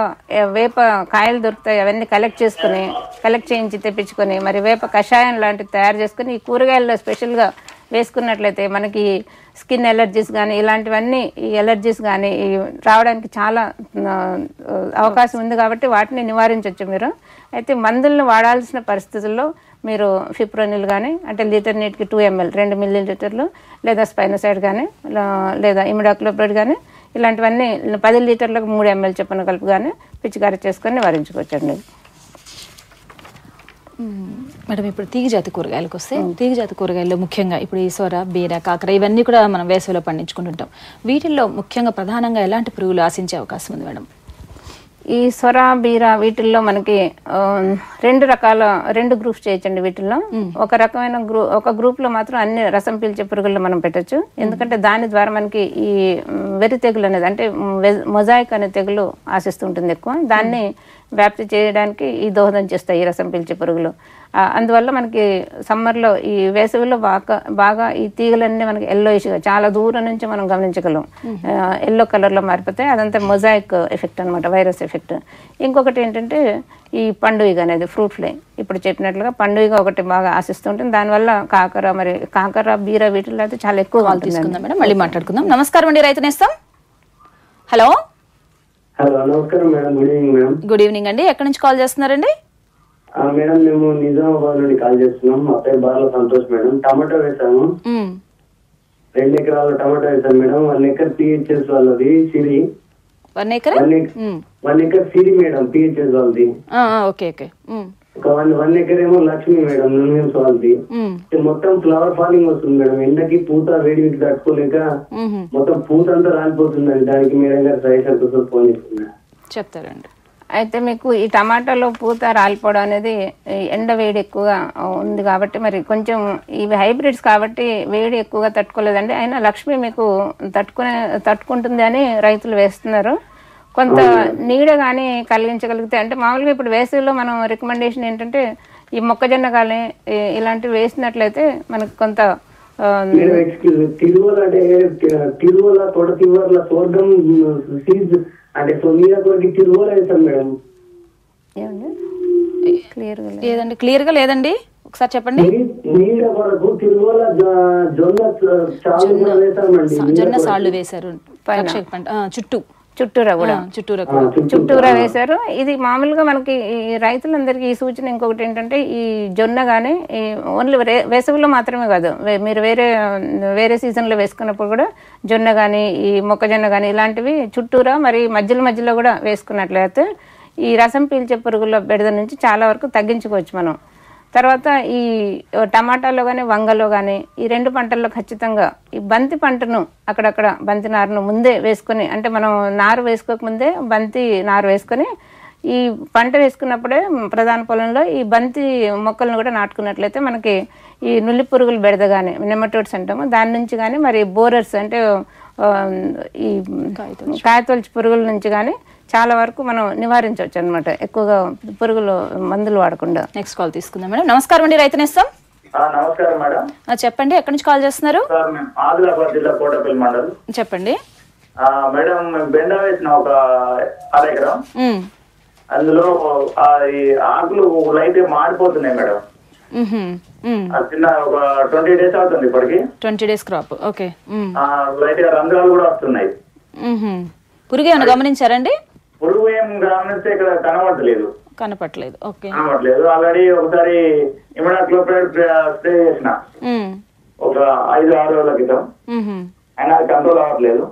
H: వేప కాయలు దొరుకుతాయి అవన్నీ కలెక్ట్ చేయించి తెప్పించుకొని మరి వేప కషాయం లాంటివి తయారు చేసుకుని ఈ కూరగాయల్లో స్పెషల్గా వేసుకున్నట్లయితే మనకి స్కిన్ ఎలర్జీస్ కానీ ఇలాంటివన్నీ ఈ ఎలర్జీస్ కానీ రావడానికి చాలా అవకాశం ఉంది కాబట్టి వాటిని నివారించవచ్చు మీరు. అయితే మందులను వాడాల్సిన పరిస్థితుల్లో మీరు ఫిప్రోనిల్ కానీ, అంటే లీటర్ నీటికి 2 ml 2 ml, లేదా స్పైనోసైడ్ కానీ, లేదా ఇమిడాక్లోప్రిడ్ కానీ, ఇలాంటివన్నీ 10 లీటర్లకు 3 ml చొప్పున కలిపి కానీ పిచికారీ చేసుకొని నివారించుకోవచ్చండి.
G: మేడం, ఇప్పుడు తీగజాతి కూరగాయలకు వస్తే, తీగజాతి కూరగాయల్లో ముఖ్యంగా ఇప్పుడు ఈ సొర, బీర, కాకర ఇవన్నీ కూడా మనం వేసవిలో పండించుకుంటుంటాం. వీటిల్లో ముఖ్యంగా ప్రధానంగా ఎలాంటి పురుగులు ఆశించే అవకాశం ఉంది మేడం?
H: ఈ సొర, బీర వీటిల్లో మనకి 2 గ్రూప్స్ చేయొచ్చండి. వీటిల్లో ఒక రకమైన ఒక గ్రూప్లో మాత్రం అన్ని రసం పీల్చే పురుగుల్లో మనం పెట్టచ్చు. ఎందుకంటే దాని ద్వారా మనకి ఈ వెర్రి తెగులు అనేది, అంటే మొజాయిక్ అనే తెగులు ఆశిస్తుంటుంది ఎక్కువ. దాన్ని వ్యాప్తి చేయడానికి ఈ దోహదం చేస్తాయి ఈ రసం పీల్చే పురుగులు. అందువల్ల మనకి సమ్మర్లో ఈ వేసవిలో బాగా ఈ తీగలన్నీ మనకి ఎల్లోయిష్గా చాలా దూరం నుంచి మనం గమనించగలం, ఎల్లో కలర్లో మారిపోతాయి. అదంతా మొజాయిక్ ఎఫెక్ట్ అనమాట, వైరస్ ఎఫెక్ట్. ఇంకొకటి ఏంటంటే ఈ పండుగ అనేది, ఫ్రూట్ ఫ్లై, ఇప్పుడు చెప్పినట్లుగా పండుగ ఒకటి బాగా ఆశిస్తుంటుంది. దానివల్ల కాకర, బీర వీటిల్లో అయితే చాలా ఎక్కువ
G: తీసుకుందాం మేడం. మళ్ళీ మాట్లాడుకుందాం. నమస్కారం అండి, రైతు నేస్తం. హలో.
Q: నమస్కారం madam. Good evening madam.
G: Good evening అండి. ఎక్కడి నుంచి కాల్ చేస్తున్నారండి?
Q: మేడం, మేము నిజామాబాద్ నుండి కాల్ చేస్తున్నాం. మా పేరు బాల సంతోష్ మేడం. టమాటో వేసాము, 2 ఎకరాల టమాటో వేసాం మేడం. 1 ఎకర్ పిహెచ్ఎస్ వాళ్ళది సిరి.
G: 1 ఎకర్
Q: 1 ఎకర్ సిరి మేడం, పిహెచ్ఎస్ వాళ్ళది.
G: Okay okay.
Q: ఒక 1 ఎకర్ ఏమో లక్ష్మి మేడం, న్యూన్స్ వాళ్ళది. మొత్తం ఫ్లవర్ ఫాలింగ్ వస్తుంది మేడం. ఎండకి పూత వేడికి తట్టుకోలేక మొత్తం పూత అంతా రాలిపోతుందండి. దానికి మేడం గారు సజెషన్ కోసం ఫోన్ చేస్తున్నా.
G: చెప్తారండి.
H: అయితే మీకు ఈ టమాటాలో పూత రాలిపోవడం అనేది ఎండ వేడి ఎక్కువగా ఉంది కాబట్టి, మరి కొంచెం ఇవి హైబ్రిడ్స్ కాబట్టి వేడి ఎక్కువగా తట్టుకోలేదండి. అయినా లక్ష్మి మీకు తట్టుకుంటుంది అని రైతులు వేస్తున్నారు. కొంత నీడ కానీ కలిగించగలిగితే, అంటే మామూలుగా ఇప్పుడు వేసవిలో మనం రికమెండేషన్ ఏంటంటే ఈ మొక్కజొన్న కానీ ఇలాంటివి వేసినట్లయితే మనకు కొంత
Q: తిరువల తోట తిరువల స్వర్గం సీజ్ అంటే
G: క్లియర్ గా లేదండి, ఒకసారి చెప్పండి. జొన్న సాళ్ళు వేశారు
H: చుట్టూరా వేశారు. ఇది మామూలుగా మనకి ఈ రైతులందరికీ ఈ సూచన ఇంకొకటి ఏంటంటే, ఈ జొన్న కానీ ఓన్లీ వేసవిలో మాత్రమే కాదు, మీరు వేరే సీజన్లో వేసుకున్నప్పుడు కూడా జొన్న కానీ ఈ మొక్కజొన్న కానీ ఇలాంటివి చుట్టూరా మరి మధ్యలో కూడా వేసుకున్నట్లయితే ఈ రసం పీల్చే పురుగుల బెడద నుంచి చాలా వరకు తగ్గించుకోవచ్చు మనం. తర్వాత ఈ టమాటాలో కానీ వంగలో కానీ ఈ 2 పంటల్లో ఖచ్చితంగా ఈ బంతి పంటను అక్కడక్కడ బంతి నారును ముందే వేసుకొని, అంటే మనం నారు వేసుకోకముందే బంతి నారు వేసుకొని ఈ పంట వేసుకున్నప్పుడే ప్రధాన పొలంలో ఈ బంతి మొక్కలను కూడా నాటుకున్నట్లయితే మనకి ఈ నుల్లి పురుగుల బెడద కానీ, నెమటోడ్స్ అంటాము, దాని నుంచి కానీ మరి బోరర్స్ అంటే ఈ కాయతొలచి పురుగుల నుంచి కానీ చాలా వరకు మనం నివారించవచ్చు అనమాట, ఎక్కువగా పురుగులు మందులు వాడకుండా.
G: నెక్స్ట్ కాల్ తీసుకుందాం మేడం. నమస్కారం అండి, రైతు నేస్తం.
Q: నమస్కారం మేడం.
G: చెప్పండి, ఎక్కడి నుంచి కాల్ చేస్తున్నారు?
Q: ఆదిలాబాద్ జిల్లా కోటపల్లి మండలం.
G: చెప్పండి
Q: మేడం. బెండ వేసిన ఒక 6 ఎకరం, అందులో ఆకులు లైట్ మాడిపోతున్నాయి మేడం. చిన్న ఒక 20 days అవుతుంది ఇప్పటికి.
G: 20 days క్రాప్. ఓకే.
Q: లైట్ గా రంధ్రాలు కూడా వస్తున్నాయి.
G: పురుగు ఏమైనా గమనించారండి?
Q: పురుగు ఏం గమనిస్తే ఇక్కడ
G: కనపట్లేదు. ఓకే,
Q: కనపట్లేదు. ఆల్రెడీ ఒకసారి ఇమిడాక్లోప్రిడ్ స్ప్రే చేసిన ఒక 5-6 రోజుల క్రితం, అయినా అది కంట్రోల్ అవ్వట్లేదు.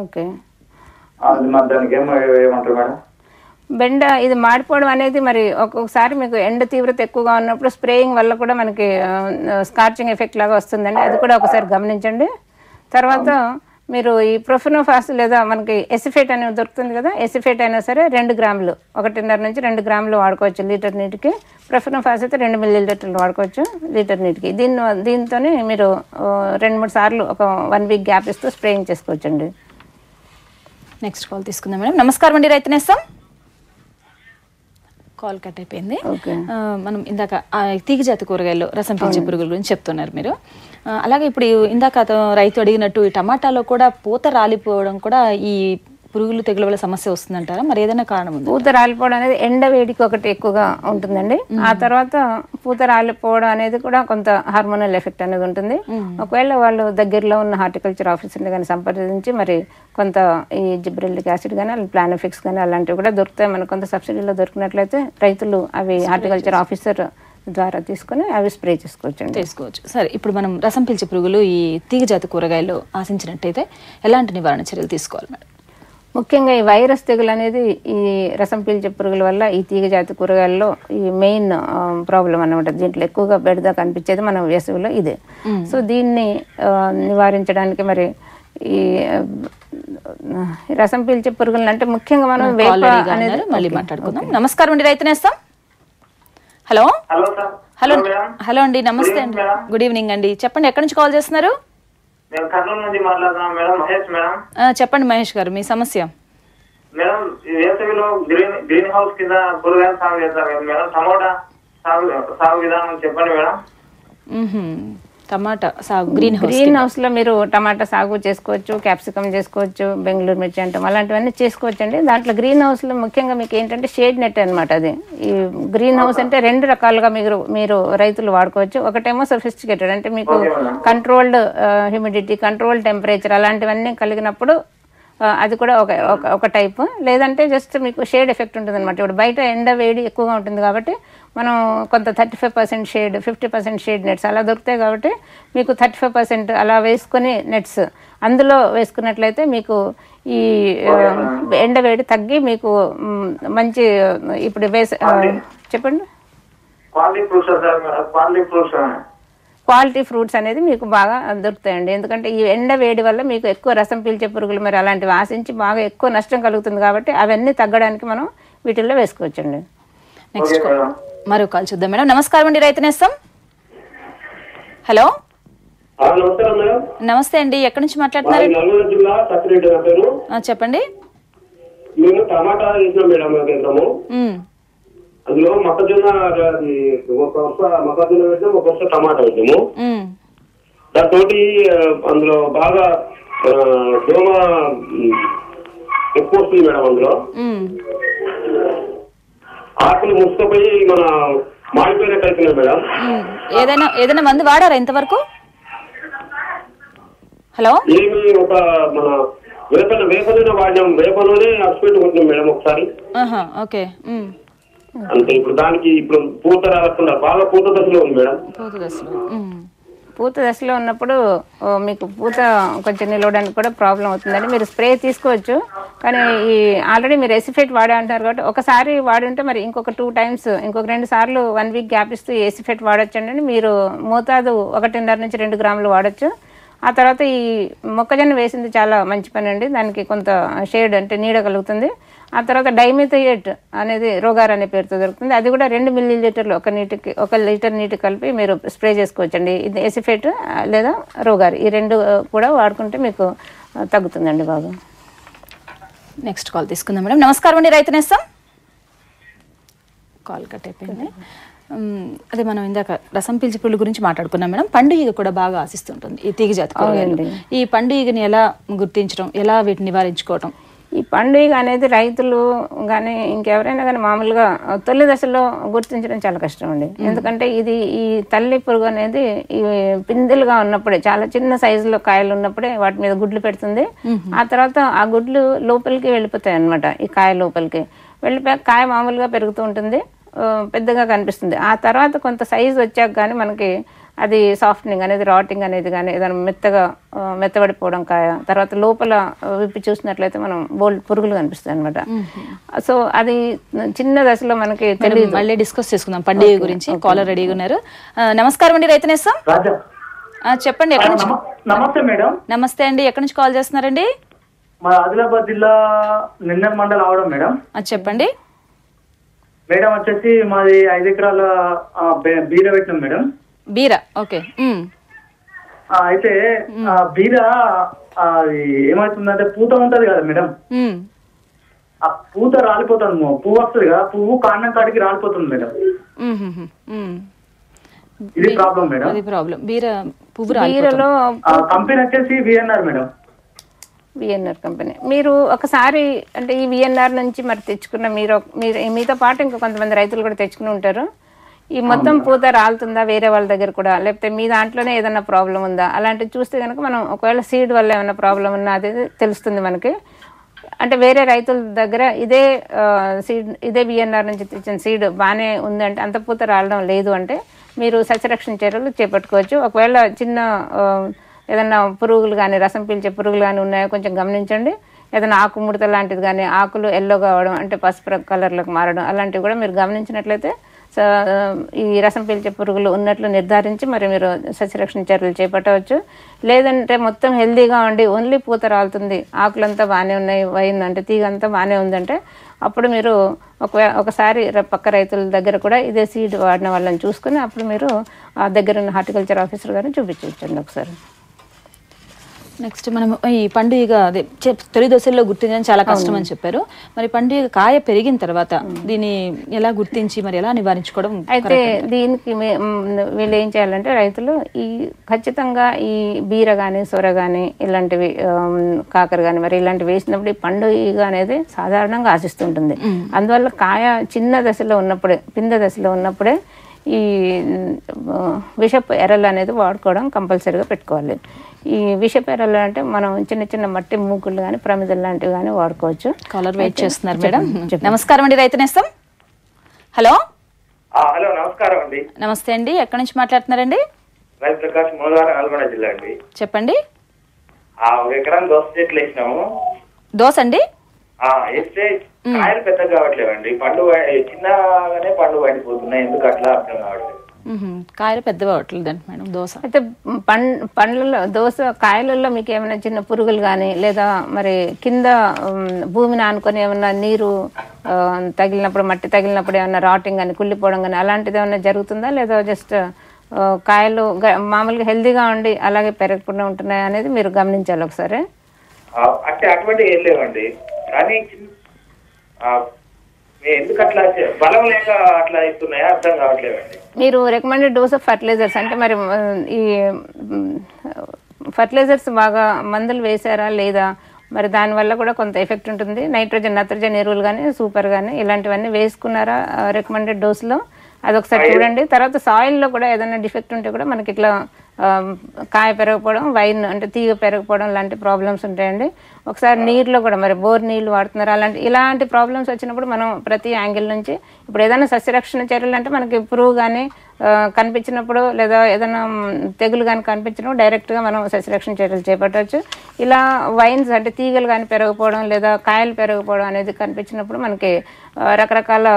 H: ఓకే,
Q: దానికి ఏమంటారు మేడం?
H: బెండ ఇది మాడిపోవడం అనేది మరి ఒక్కొక్కసారి మీకు ఎండ తీవ్రత ఎక్కువగా ఉన్నప్పుడు స్ప్రేయింగ్ వల్ల కూడా మనకి స్కార్చింగ్ ఎఫెక్ట్ లాగా వస్తుందండి. అది కూడా ఒకసారి గమనించండి. తర్వాత మీరు ఈ ప్రొఫెనోఫాస్ లేదా మనకి ఎసిఫేట్ అనేది దొరుకుతుంది కదా, ఎసిఫేట్ అయినా సరే 2 గ్రాములు 1.5 నుంచి 2 గ్రాములు వాడుకోవచ్చు లీటర్ నీటికి. ప్రొఫెనోఫాస్ అయితే 2 మిల్లీలీటర్లు వాడుకోవచ్చు లీటర్ నీటికి. దీంతోనే మీరు 2-3 సార్లు ఒక 1 వీక్ గ్యాప్ ఇస్తూ స్ప్రేయింగ్ చేసుకోవచ్చండి.
G: నెక్స్ట్ కాల్ తీసుకుందాం మేడం. నమస్కారం అండి, రైతు నేస్తం. కాల్ కట్ అయిపోయింది. మనం ఇందాక తీగ జాతి కూరగాయల్లో రసం పీల్చే పురుగుల గురించి చెప్తున్నారు మీరు. అలాగే ఇప్పుడు ఇందాక రైతు అడిగినట్టు ఈ టమాటాలో కూడా పూత రాలిపోవడం కూడా ఈ పురుగులు తెగుల వల్ల సమస్య వస్తుందంటారా? మరి ఏదైనా కారణం ఉంది?
H: పూత రాలిపోవడం అనేది ఎండ వేడికి ఒకటి ఎక్కువగా ఉంటుందండి. ఆ తర్వాత పూత రాలిపోవడం అనేది కూడా కొంత హార్మోనల్ ఎఫెక్ట్ అనేది ఉంటుంది. ఒకవేళ వాళ్ళు దగ్గరలో ఉన్న హార్టికల్చర్ ఆఫీసర్ని కానీ సంప్రదించి మరి కొంత ఈ జిబ్రెల్లిక్ యాసిడ్ కానీ ప్లానోఫిక్స్ కానీ అలాంటివి కూడా దొరుకుతాయి. మనకు కొంత సబ్సిడీలో దొరికినట్లయితే రైతులు అవి హార్టికల్చర్ ఆఫీసర్ ద్వారా తీసుకుని అవి స్ప్రే చేసుకోవచ్చు.
G: సరే, ఇప్పుడు మనం రసం పీల్చే పురుగులు ఈ తీగ జాతి కూరగాయలు ఆశించినట్టయితే ఎలాంటి నివారణ చర్యలు తీసుకోవాలి మేడం?
H: ముఖ్యంగా ఈ వైరస్ తెగులు అనేది ఈ రసం పీల్చే పురుగుల వల్ల ఈ తీగ జాతి కూరగాయల్లో ఈ మెయిన్ ప్రాబ్లం అన్నమాట. దీంట్లో ఎక్కువగా బెడద కనిపించేది మన వేసవిలో ఇదే. సో దీన్ని నివారించడానికి మరి ఈ రసం పీల్చే పురుగులు అంటే ముఖ్యంగా మనం వేప అనేది
G: మళ్ళీ మాట్లాడుకుందాం. నమస్కారం అండి, రైతు నేస్తం. హలో హలో అండి, నమస్తే అండి, గుడ్ ఈవినింగ్ అండి. చెప్పండి, ఎక్కడి నుంచి కాల్ చేస్తున్నారు?
J: కర్నూలు నుంచి మాట్లాడుతున్నాం మేడం, మహేష్ మేడం.
G: చెప్పండి మహేష్ గారు, మీ సమస్య.
J: మేడం వేసవిలో గ్రీన్ హౌస్ కింద కూరగాయలు సాగు చేస్తారు మేడం, టమోటా సాగు విధానం చెప్పండి మేడం.
G: టమాటా సాగు
H: గ్రీన్ హౌస్ లో మీరు టమాటా సాగు చేసుకోవచ్చు, క్యాప్సికమ్ చేసుకోవచ్చు, బెంగళూరు మిర్చి అంటాం అలాంటివన్నీ చేసుకోవచ్చు అండి. దాంట్లో గ్రీన్ హౌస్ లో ముఖ్యంగా మీకు ఏంటంటే షేడ్ నెట్ అనమాట. అది ఈ గ్రీన్ హౌస్ అంటే 2 రకాలుగా మీరు రైతులు వాడుకోవచ్చు. ఒకటేమో సొఫిస్టికేటెడ్ అంటే మీకు కంట్రోల్డ్ హ్యూమిడిటీ, కంట్రోల్డ్ టెంపరేచర్ అలాంటివన్నీ కలిగినప్పుడు అది కూడా ఒక టైప్. లేదంటే జస్ట్ మీకు షేడ్ ఎఫెక్ట్ ఉంటుంది అనమాట. ఇప్పుడు బయట ఎండ వేడి ఎక్కువగా ఉంటుంది కాబట్టి మనం కొంత 35% షేడ్, 50% షేడ్ నెట్స్ అలా దొరుకుతాయి. కాబట్టి మీకు 35% అలా వేసుకొని నెట్స్ అందులో వేసుకున్నట్లయితే మీకు ఈ ఎండ వేడి తగ్గి మీకు మంచి ఇప్పుడు చెప్పండి. క్వాలిటీ ఫ్రూట్స్ అనేది మీకు బాగా దొరుకుతాయండి. ఎందుకంటే ఈ ఎండ వేడి వల్ల మీకు ఎక్కువ రసం పీల్చే పురుగులు మరి అలాంటివి ఆశించి బాగా ఎక్కువ నష్టం కలుగుతుంది. కాబట్టి అవన్నీ తగ్గడానికి మనం వీటిల్లో వేసుకోవచ్చండి.
G: నెక్స్ట్ మరో కాల్ చూద్దాం మేడం. నమస్కారం అండి, రైతు నేస్తం. హలో నమస్తే అండి, ఎక్కడి నుంచి మాట్లాడుతున్నారు? చెప్పండి.
I: మేము టమాటా వేసినాం మేడం కేంద్రము. అందులో మొక్కజొన్న వేసాము, ఒక వర్ష టమాటా వేసాము. దాంతో అందులో బాగా దోమ ఎక్కువ వస్తుంది మేడం. అందులో ఆకులు ముసుకుపోయి మన మాడిపోయినట్టు అవుతున్నాయి మేడం.
G: ఏదైనా మందు వాడారా ఇంతవరకు? హలో
I: ఏమి ఒక మన వేపలోనే వాడినాం, వేపలోనే అప్స్పెట్ కొట్టినాం మేడం ఒకసారి.
G: ఓకే,
I: అంటే ఇప్పుడు దానికి ఇప్పుడు పూత రాకుండా బాగా పూత దశలో ఉంది మేడం.
H: పూత దశలో ఉన్నప్పుడు మీకు పూత కొంచెం నిలవడానికి కూడా ప్రాబ్లం అవుతుందండి. మీరు స్ప్రే తీసుకోవచ్చు, కానీ ఈ ఆల్రెడీ మీరు ఎసిఫేట్ వాడే అంటారు కాబట్టి ఒకసారి వాడుంటే మరి ఇంకొక 2 times ఇంకొక 2 సార్లు 1 వీక్ గ్యాప్ ఇస్తూ ఎసిఫేట్ వాడొచ్చండి. మీరు మోతాదు 1.5 నుంచి 2 గ్రాములు వాడచ్చు. ఆ తర్వాత ఈ మొక్కజొన్న వేసింది చాలా మంచి పని అండి. దానికి కొంత షేడ్ అంటే నీడ కలుగుతుంది. ఆ తర్వాత డైమిథయేట్ అనేది రోగార్ అనే పేరుతో దొరుకుతుంది. అది కూడా 2 మిల్లీలీటర్లు 1 లీటర్ నీటి కలిపి మీరు స్ప్రే చేసుకోవచ్చండి. ఇది ఎసిఫేట్ లేదా రోగార్, ఈ 2 కూడా వాడుకుంటే మీకు తగ్గుతుందండి బాగా.
G: నెక్స్ట్ కాల్ తీసుకుందాం మేడం. నమస్కారం అండి, రైతు నేస్తం. కాల్ కట్ అయిపోయింది. అదే మనం ఇందాక రసం పీల్చే పురుగుల గురించి మాట్లాడుకున్నాం మేడం. పండుగ కూడా బాగా ఆశిస్తుంటుంది ఈ తీగ జాతి కూరగాయలు. ఈ పండుగని ఎలా గుర్తించడం, ఎలా వీటిని నివారించుకోవటం?
H: ఈ పండుగ అనేది రైతులు కానీ ఇంకెవరైనా కానీ మామూలుగా తొలి దశలో గుర్తించడం చాలా కష్టం అండి. ఎందుకంటే ఇది ఈ తల్లి పురుగు అనేది ఈ పిందెలుగా ఉన్నప్పుడే, చాలా చిన్న సైజులో కాయలు ఉన్నప్పుడే వాటి మీద గుడ్లు పెడుతుంది. ఆ తర్వాత ఆ గుడ్లు లోపలికి వెళ్ళిపోతాయి అన్నమాట. ఈ కాయ లోపలికి వెళ్ళిపోయాక కాయ మామూలుగా పెరుగుతూ ఉంటుంది, పెద్దగా కనిపిస్తుంది. ఆ తర్వాత కొంత సైజు వచ్చాక కానీ మనకి అది సాఫ్ట్నింగ్ అనేది రాటింగ్ అనేది కానీ ఏదైనా మెత్తబడిపోవడం కాయ, తర్వాత లోపల విప్పి చూసినట్లయితే మనం బోల్డ్ పురుగులు కనిపిస్తాయి అనమాట. సో అది చిన్న దశలో మనకి తెలియదు.
G: మళ్ళీ డిస్కస్ చేసుకుందాం పండుగ గురించి. కాలర్ రెడీగా ఉన్నారు. నమస్కారం అండి, రైతనేస్తాం. చెప్పండి, ఎక్కడి నుంచి?
R: నమస్తే మేడం.
G: నమస్తే అండి, ఎక్కడి నుంచి కాల్ చేస్తున్నారండి?
R: మా ఆదిలాబాద్ జిల్లా నిన్నర్ మండలం అవడం మేడం.
G: చెప్పండి
R: మేడం. వచ్చేసి మాది 5 ఎకరాల బీర పెట్టినాం మేడం.
G: బీర, ఓకే.
R: అయితే బీర ఏమవుతుందంటే పూత ఉంటది కదా మేడం, ఆ పూత రాలిపోతుంది. పువ్వు వస్తుంది కదా, పువ్వు కాండం కాడికి రాలిపోతుంది మేడం. ఇది ప్రాబ్లం మేడం.
G: అది ప్రాబ్లం. బీర పువ్వు
H: బీరలో
R: కంపెనీ వచ్చేసి విఎన్ఆర్ మేడం.
H: VNR company. మీరు ఒకసారి అంటే ఈ విఎన్ఆర్ నుంచి మరి తెచ్చుకున్న మీరు మీతో పాటు ఇంకా కొంతమంది రైతులు కూడా తెచ్చుకుని ఉంటారు. ఈ మొత్తం పూత రాలుతుందా వేరే వాళ్ళ దగ్గర కూడా, లేకపోతే మీ దాంట్లోనే ఏదైనా ప్రాబ్లం ఉందా, అలాంటివి చూస్తే కనుక మనం ఒకవేళ సీడ్ వల్ల ఏమైనా ప్రాబ్లం ఉన్నా అది తెలుస్తుంది మనకి. అంటే వేరే రైతుల దగ్గర ఇదే విఎన్ఆర్ నుంచి తెచ్చిన సీడ్ బాగానే ఉందంటే, అంత పూత రాలడం లేదు అంటే మీరు సస్యరక్షణ చర్యలు చేపట్టుకోవచ్చు. ఒకవేళ చిన్న ఏదన్నా పురుగులు కానీ, రసం పీల్చే పురుగులు కానీ ఉన్నాయో కొంచెం గమనించండి. ఏదైనా ఆకు ముడత లాంటిది కానీ, ఆకులు ఎల్లో కావడం అంటే పసుపు కలర్లకు మారడం అలాంటివి కూడా మీరు గమనించినట్లయితే ఈ రసం పీల్చే పురుగులు ఉన్నట్లు నిర్ధారించి మరి మీరు సస్యరక్షణ చర్యలు చేపట్టవచ్చు. లేదంటే మొత్తం హెల్దీగా ఉండి ఓన్లీ పూత రాలుతుంది, ఆకులంతా బాగానే ఉన్నాయి, వైన్ అంటే తీగ అంతా బాగానే ఉందంటే అప్పుడు మీరు ఒకసారి పక్క రైతుల దగ్గర కూడా ఇదే సీడ్ వాడిన వాళ్ళని చూసుకుని అప్పుడు మీరు ఆ దగ్గర ఉన్న హార్టికల్చర్ ఆఫీసర్ గారిని చూపించండి ఒకసారి.
G: నెక్స్ట్ మనం ఈ పండుగ అదే తొలి దశల్లో గుర్తించడం చాలా కష్టం అని చెప్పారు. మరి పండుగ కాయ పెరిగిన తర్వాత దీన్ని ఎలా గుర్తించి మరి ఎలా నివారించుకోవడం?
H: అయితే దీనికి వీళ్ళు ఏం చేయాలంటే రైతులు ఖచ్చితంగా ఈ బీర కానీ, సొర కానీ, ఇలాంటివి కాకర కానీ మరి ఇలాంటివి వేసినప్పుడు ఈ పండుగ అనేది సాధారణంగా ఆశిస్తుంటుంది. అందువల్ల కాయ చిన్న దశలో ఉన్నప్పుడే, పింద దశలో ఉన్నప్పుడే ఈ విషపు ఎర్రలు అనేది వాడుకోవడం కంపల్సరీగా పెట్టుకోవాలి. ఈ విషపు ఎర్రలు అంటే మనం చిన్న చిన్న మట్టి మూకుళ్ళు కానీ, ప్రమిదలు లాంటివి కానీ వాడుకోవచ్చు.
G: కాలర్ వెయిట్ చేస్తున్నారు మేడం. నమస్కారం అండి, రైతనేస్తాం. హలో.
S: హలో, నమస్కారం అండి.
G: నమస్తే అండి, ఎక్కడి నుంచి మాట్లాడుతున్నారండి?
S: ప్రకాష్ మూలవారం, నల్గొండ జిల్లా అండి.
G: చెప్పండి.
S: 1 ఎకరం దోస చెట్లు వేసినాము.
G: దోస అండి?
S: వేస్తే కాయలు పెద్దగా కావట్లేవండి, పండు చిన్నగానే పండు పండిపోతున్నాయి. ఎందుకు అట్లా అర్థం కావట్లేదు.
G: కాయలు పెద్దగా అవట్లేదు అంట మేడం దోస.
H: అయితే పండ్లలో దోస కాయలలో మీకు ఏమైనా చిన్న పురుగులు కానీ, లేదా మరి కింద భూమిని ఆనుకొని ఏమన్నా నీరు తగిలినప్పుడు, మట్టి తగిలినప్పుడు ఏమన్నా రాటింగ్ కానీ, కుళ్ళిపోవడం కానీ అలాంటిది ఏమన్నా జరుగుతుందా, లేదా జస్ట్ కాయలు మామూలుగా హెల్దీగా ఉండి అలాగే పెరగకుండా ఉంటున్నాయి అనేది మీరు గమనించాలి ఒకసారి.
S: అంటే అటువంటి ఏం లేవండి, కానీ ఎందుకు అట్లా బలం లేక అట్లా ఇస్తున్నాయా అర్థం కావట్లేదండి.
H: మీరు రికమెండెడ్ డోస్ ఆఫ్ ఫర్టిలైజర్స్ అంటే మరి ఈ ఫర్టిలైజర్స్ బాగా మందులు వేసారా లేదా, మరి దానివల్ల కూడా కొంత ఎఫెక్ట్ ఉంటుంది. నత్రజని ఎరువులు కానీ, సూపర్ కానీ ఇలాంటివన్నీ వేసుకున్నారా రికమెండెడ్ డోస్లో, అదొకసారి చూడండి. తర్వాత సాయిల్లో కూడా ఏదైనా డిఫెక్ట్ ఉంటే కూడా మనకి ఇట్లా కాయ పెరగకపోవడం, వైన్ అంటే తీగ పెరగకపోవడం లాంటి ప్రాబ్లమ్స్ ఉంటాయండి. ఒకసారి నీరులో కూడా మరి బోర్ నీళ్ళు వాడుతున్నారు, ఇలాంటి ప్రాబ్లమ్స్ వచ్చినప్పుడు మనం ప్రతి యాంగిల్ నుంచి ఇప్పుడు ఏదైనా సస్యరక్షణ చర్యలు అంటే మనకి పురుగు కానీ కనిపించినప్పుడు, లేదా ఏదైనా తెగులు కానీ కనిపించినప్పుడు డైరెక్ట్గా మనం సస్యరక్షణ చర్యలు చేపట్టవచ్చు. ఇలా వైన్స్ అంటే తీగలు కానీ పెరగకపోవడం, లేదా కాయలు పెరగకపోవడం అనేది కనిపించినప్పుడు మనకి రకరకాల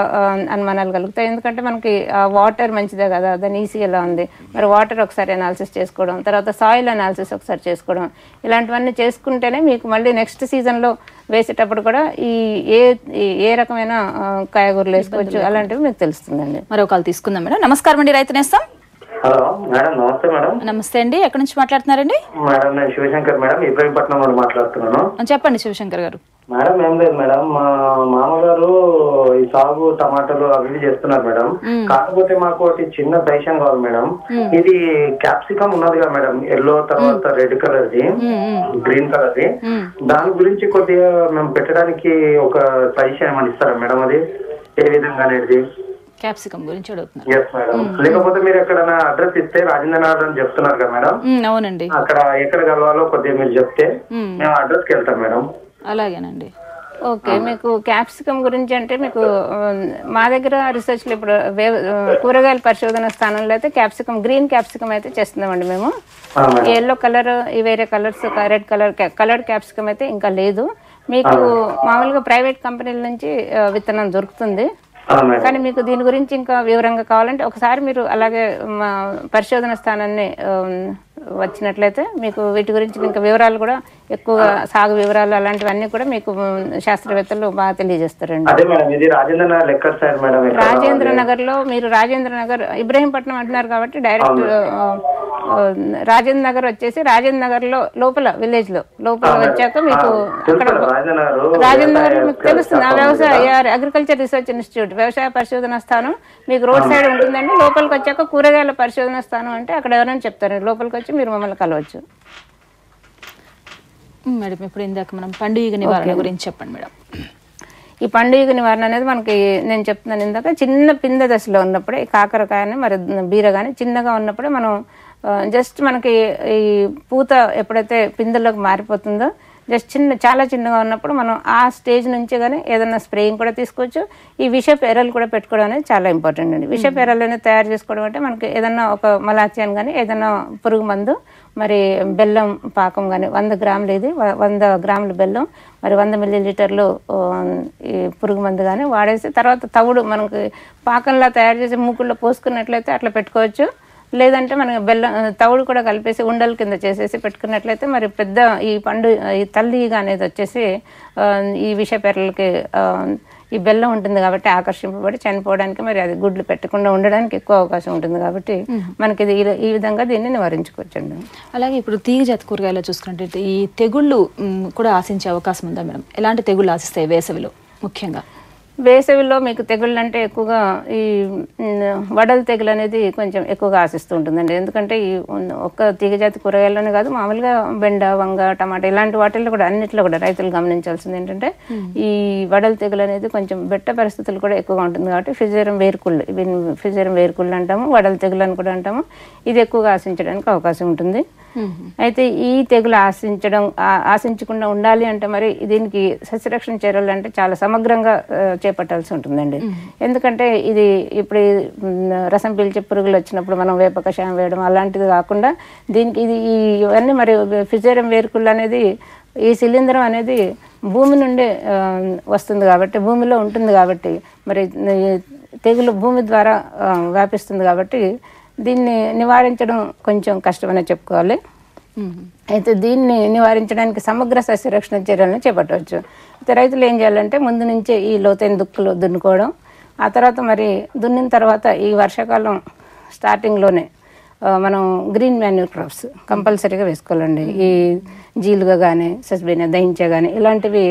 H: అనుమానాలు కలుగుతాయి. ఎందుకంటే మనకి వాటర్ మంచిదే కదా, దాని ఈసీ ఎలా ఉంది, మరి వాటర్ ఒకసారి అనాలిసిస్ చేసుకోవడం, తర్వాత సాయిల్ అనాలిసిస్ ఒకసారి చేసుకోవడం, ఇలాంటివన్నీ చేసుకుంటేనే మీకు మళ్ళీ నెక్స్ట్ సీజన్లో వేసేటప్పుడు కూడా ఏ రకమైన కాయగూరలు వేసుకోవచ్చు అలాంటివి మీకు తెలుస్తుందండి.
G: మరో కాల్ తీసుకుందాం మేడం. నమస్కారం అండి, రైతనేస్తాం.
T: Hello madam. నమస్తే మేడం.
G: నమస్తే అండి, ఎక్కడి నుంచి మాట్లాడుతున్నారండి?
T: మేడం నేను శివశంకర్ మేడం, ఇబ్రాహీంపట్నం నుండి మాట్లాడుతున్నాను.
G: చెప్పండి శివశంకర్ గారు.
T: మేడం ఏం లేదు మేడం, మా మామగారు ఈ సాగు టమాటాలు అవి చేస్తున్నారు మేడం. కాకపోతే మాకు ఒకటి చిన్న సజెషన్ కావాలి మేడం. ఇది క్యాప్సికమ్ ఉన్నది కదా మేడం, ఎల్లో తర్వాత red colour the, green colour the, దాని గురించి కొద్దిగా మేము పెట్టడానికి ఒక సజెషన్ ఏమని ఇస్తారా మేడం? అది ఏ విధంగా అనేది
G: క్యాప్సికమ్ గురించి అడుగుతున్నారు.
T: Yes madam. లేకపోతే మీరు ఎక్కడైనా అడ్రస్ ఇస్తే రాజేంద్రనగర్ అని చెప్తున్నారు కదా మేడం.
G: అవునండి.
T: అక్కడ ఎక్కడ కలవాలో కొద్దిగా మీరు చెప్తే మేము అడ్రస్కి వెళ్తాం మేడం.
G: అలాగేనండి.
H: ఓకే, మీకు క్యాప్సికమ్ గురించి అంటే మీకు మా దగ్గర రీసెర్చ్లో ఇప్పుడు కూరగాయల పరిశోధన స్థానంలో అయితే క్యాప్సికమ్, గ్రీన్ క్యాప్సికమ్ అయితే చేస్తున్నామండి మేము. ఎల్లో కలర్, ఈ వేరే కలర్స్, రెడ్ కలర్డ్ క్యాప్సికమ్ అయితే ఇంకా లేదు. మీకు మామూలుగా ప్రైవేట్ కంపెనీల నుంచి విత్తనం దొరుకుతుంది. కానీ మీకు దీని గురించి ఇంకా వివరంగా కావాలంటే ఒకసారి మీరు అలాగే మా పరిశోధన స్థానాన్ని వచ్చినట్లయితే మీకు వీటి గురించి ఇంకా వివరాలు కూడా ఎక్కువగా, సాగు వివరాలు అలాంటివన్నీ కూడా మీకు శాస్త్రవేత్తలు బాగా తెలియజేస్తారండి. రాజేంద్ర నగర్ లో మీరు రాజేంద్ర నగర్ ఇబ్రహీంపట్నం అంటున్నారు కాబట్టి డైరెక్ట్ రాజేంద్ర నగర్ వచ్చేసి రాజేంద్ర నగర్ లో లోపల విలేజ్ లో లోపల వచ్చాక మీకు అక్కడ రాజేంద్ర నగర్ మీకు తెలుస్తుంది. వ్యవసాయ అగ్రికల్చర్ రీసెర్చ్ ఇన్స్టిట్యూట్ వ్యవసాయ పరిశోధన స్థానం మీకు రోడ్ సైడ్ ఉంటుందండి. లోపలికి వచ్చాక కూరగాయల పరిశోధన స్థానం అంటే అక్కడ ఎవరైనా చెప్తారు. లోపలికి వచ్చి మీరు మమ్మల్ని కలవచ్చు.
G: మేడం, ఇప్పుడు ఇందాక మనం పండుగ నివారణ గురించి చెప్పండి మేడం.
H: ఈ పండుగ నివారణ అనేది మనకి నేను చెప్తున్నాను ఇందాక, చిన్న పిందె దశలో ఉన్నప్పుడే ఈ కాకరకాయని మరి బీర కానీ చిన్నగా ఉన్నప్పుడే మనం జస్ట్ మనకి ఈ పూత ఎప్పుడైతే పిందెల్లోకి మారిపోతుందో జస్ట్ చాలా చిన్నగా ఉన్నప్పుడు మనం ఆ స్టేజ్ నుంచి కానీ ఏదైనా స్ప్రేయింగ్ కూడా తీసుకోవచ్చు. ఈ విషపు ఎరలు కూడా పెట్టుకోవడం అనేది చాలా ఇంపార్టెంట్ అండి. విషపు ఎరలు అనేది తయారు చేసుకోవడం అంటే మనకి ఏదైనా ఒక మలాచియాన్ కానీ ఏదైనా పురుగు మందు, మరి బెల్లం పాకం కానీ 100 గ్రాములు, ఇది 100 గ్రాముల బెల్లం, మరి 100 మిల్లీలీటర్లు ఈ పురుగు మందు కానీ వాడేసి తర్వాత తవుడు మనకి పాకంలా తయారు చేసి మూకుల్లో పోసుకున్నట్లయితే అట్లా పెట్టుకోవచ్చు. లేదంటే మనకి బెల్లం తవుడు కూడా కలిపేసి ఉండల కింద చేసేసి పెట్టుకున్నట్లయితే మరి పెద్ద ఈ తల్లిగా అనేది వచ్చేసి ఈ విషపెర్రలకి ఈ బెల్లం ఉంటుంది కాబట్టి ఆకర్షింపబడి చనిపోవడానికి, మరి అది గుడ్లు పెట్టకుండా ఉండడానికి ఎక్కువ అవకాశం ఉంటుంది కాబట్టి మనకి ఇది ఈ విధంగా దీన్ని నివారించుకోవచ్చండి.
G: అలాగే ఇప్పుడు తీగజాతి కూరగాయలు చూసుకున్నట్లయితే ఈ తెగుళ్ళు కూడా ఆశించే అవకాశం ఉందా మేడం? ఎలాంటి తెగుళ్ళు ఆశిస్తాయి వేసవిలో? ముఖ్యంగా
H: వేసవిలో మీకు తెగుళ్ళు అంటే ఎక్కువగా ఈ వడల తెగులు అనేది కొంచెం ఎక్కువగా ఆశిస్తూ ఉంటుందండి. ఎందుకంటే ఈ ఒక్క తీగజాతి కూరగాయల్లోనే కాదు, మామూలుగా బెండ, వంగ, టమాటా ఇలాంటి వాటిల్లో కూడా అన్నిట్లో కూడా రైతులు గమనించాల్సింది ఏంటంటే ఈ వడల తెగులు అనేది కొంచెం బెట్ట పరిస్థితులు కూడా ఎక్కువగా ఉంటుంది కాబట్టి ఫిజేరియం వేరుకుళ్ళు అంటాము, వడల తెగులు అని కూడా అంటాము. ఇది ఎక్కువగా ఆశించడానికి అవకాశం ఉంటుంది. అయితే ఈ తెగులు ఆశించకుండా ఉండాలి అంటే మరి దీనికి సస్యరక్షణ చర్యలు అంటే చాలా సమగ్రంగా చేపట్టాల్సి ఉంటుందండి. ఎందుకంటే ఇది ఇప్పుడు రసం పీల్చే పురుగులు వచ్చినప్పుడు మనం వేప కషాయం వేయడం అలాంటిది కాకుండా దీనికి ఇవన్నీ మరి ఫిజేరియం వేరుకుళ్ళు అనేది ఈ శిలీంధ్రం అనేది భూమి నుండి వస్తుంది కాబట్టి, భూమిలో ఉంటుంది కాబట్టి, మరి తెగులు భూమి ద్వారా వ్యాపిస్తుంది కాబట్టి దీన్ని నివారించడం కొంచెం కష్టమనే చెప్పుకోవాలి. అయితే దీన్ని నివారించడానికి సమగ్ర సస్యరక్షణ చర్యలను చేపట్టవచ్చు. అయితే రైతులు ఏం చేయాలంటే ముందు నుంచే ఈ లోతైన దుక్కులు దున్నుకోవడం, ఆ తర్వాత మరి దున్నిన తర్వాత ఈ వర్షాకాలం స్టార్టింగ్లోనే మనం గ్రీన్ మాన్యూర్ క్రాప్స్ కంపల్సరీగా వేసుకోవాలండి. ఈ జీలుగా కానీ, సస్బేనియా, దహించ కానీ ఇలాంటివి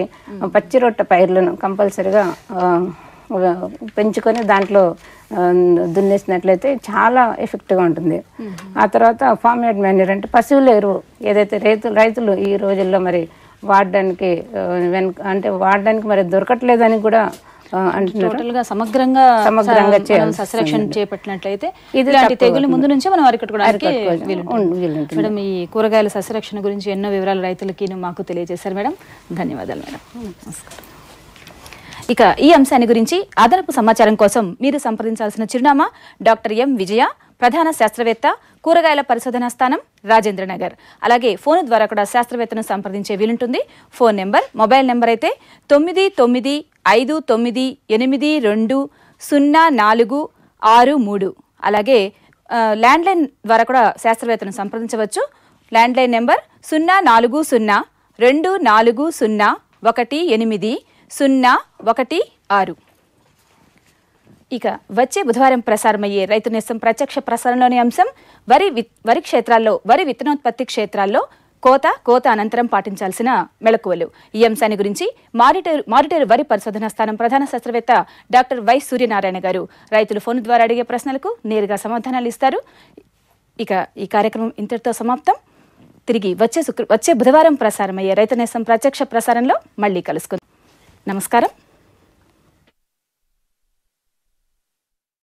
H: పచ్చి రొట్ట పైర్లను కంపల్సరీగా పెంచుకొని దాంట్లో దున్నేసినట్లయితే చాలా ఎఫెక్ట్గా ఉంటుంది. ఆ తర్వాత ఫామ్ యార్డ్ మాన్యూర్ అంటే పశువుల ఎరువు ఏదైతే రైతులు ఈ రోజుల్లో మరి వాడడానికి మరి దొరకట్లేదని కూడా
G: అంటున్నారు. సమగ్రంగా సస్యరక్షణ చేపట్టినట్లయితే ఇలాంటి తెగులు ముందు నుంచే మనం అరికట్టుకోవడానికి వీలుంటుంది. మేడం, ఈ కూరగాయల సస్యరక్షణ గురించి ఎన్నో వివరాలు రైతులకి మాకు తెలియజేశారు మేడం. ధన్యవాదాలు మేడం. నమస్కారం. ఇక ఈ అంశాన్ని గురించి అదనపు సమాచారం కోసం మీరు సంప్రదించాల్సిన చిరునామా డాక్టర్ ఎం విజయ, ప్రధాన శాస్త్రవేత్త, కూరగాయల పరిశోధనా స్థానం, రాజేంద్ర నగర్. అలాగే ఫోన్ ద్వారా కూడా శాస్త్రవేత్తను సంప్రదించే వీలుంటుంది. ఫోన్ నెంబర్, మొబైల్ నెంబర్ అయితే 9959282046. అలాగే ల్యాండ్లైన్ ద్వారా కూడా శాస్త్రవేత్తను సంప్రదించవచ్చు. Landline number 0402401806. ఇక వచ్చే బుధవారం ప్రసారమయ్యే రైతు నేస్తం ప్రత్యక్ష ప్రసారంలోని అంశం వరి క్షేత్రాల్లో, వరి విత్తనోత్పత్తి క్షేత్రాల్లో కోత అనంతరం పాటించాల్సిన మెళకువలు. ఈ అంశాన్ని గురించి మారిటేరు వరి పరిశోధనా స్థానం ప్రధాన శాస్త్రవేత్త డాక్టర్ వై సూర్యనారాయణ గారు రైతులు ఫోన్ ద్వారా అడిగే ప్రశ్నలకు నేరుగా సమాధానాలు ఇస్తారు. ఇక ఈ కార్యక్రమం ఇంతటితో సమాప్తం. తిరిగి వచ్చే బుధవారం ప్రసారమయ్యే రైతు నేస్తం ప్రత్యక్ష ప్రసారంలో మళ్ళీ కలుసుకుందాం. నమస్కారం.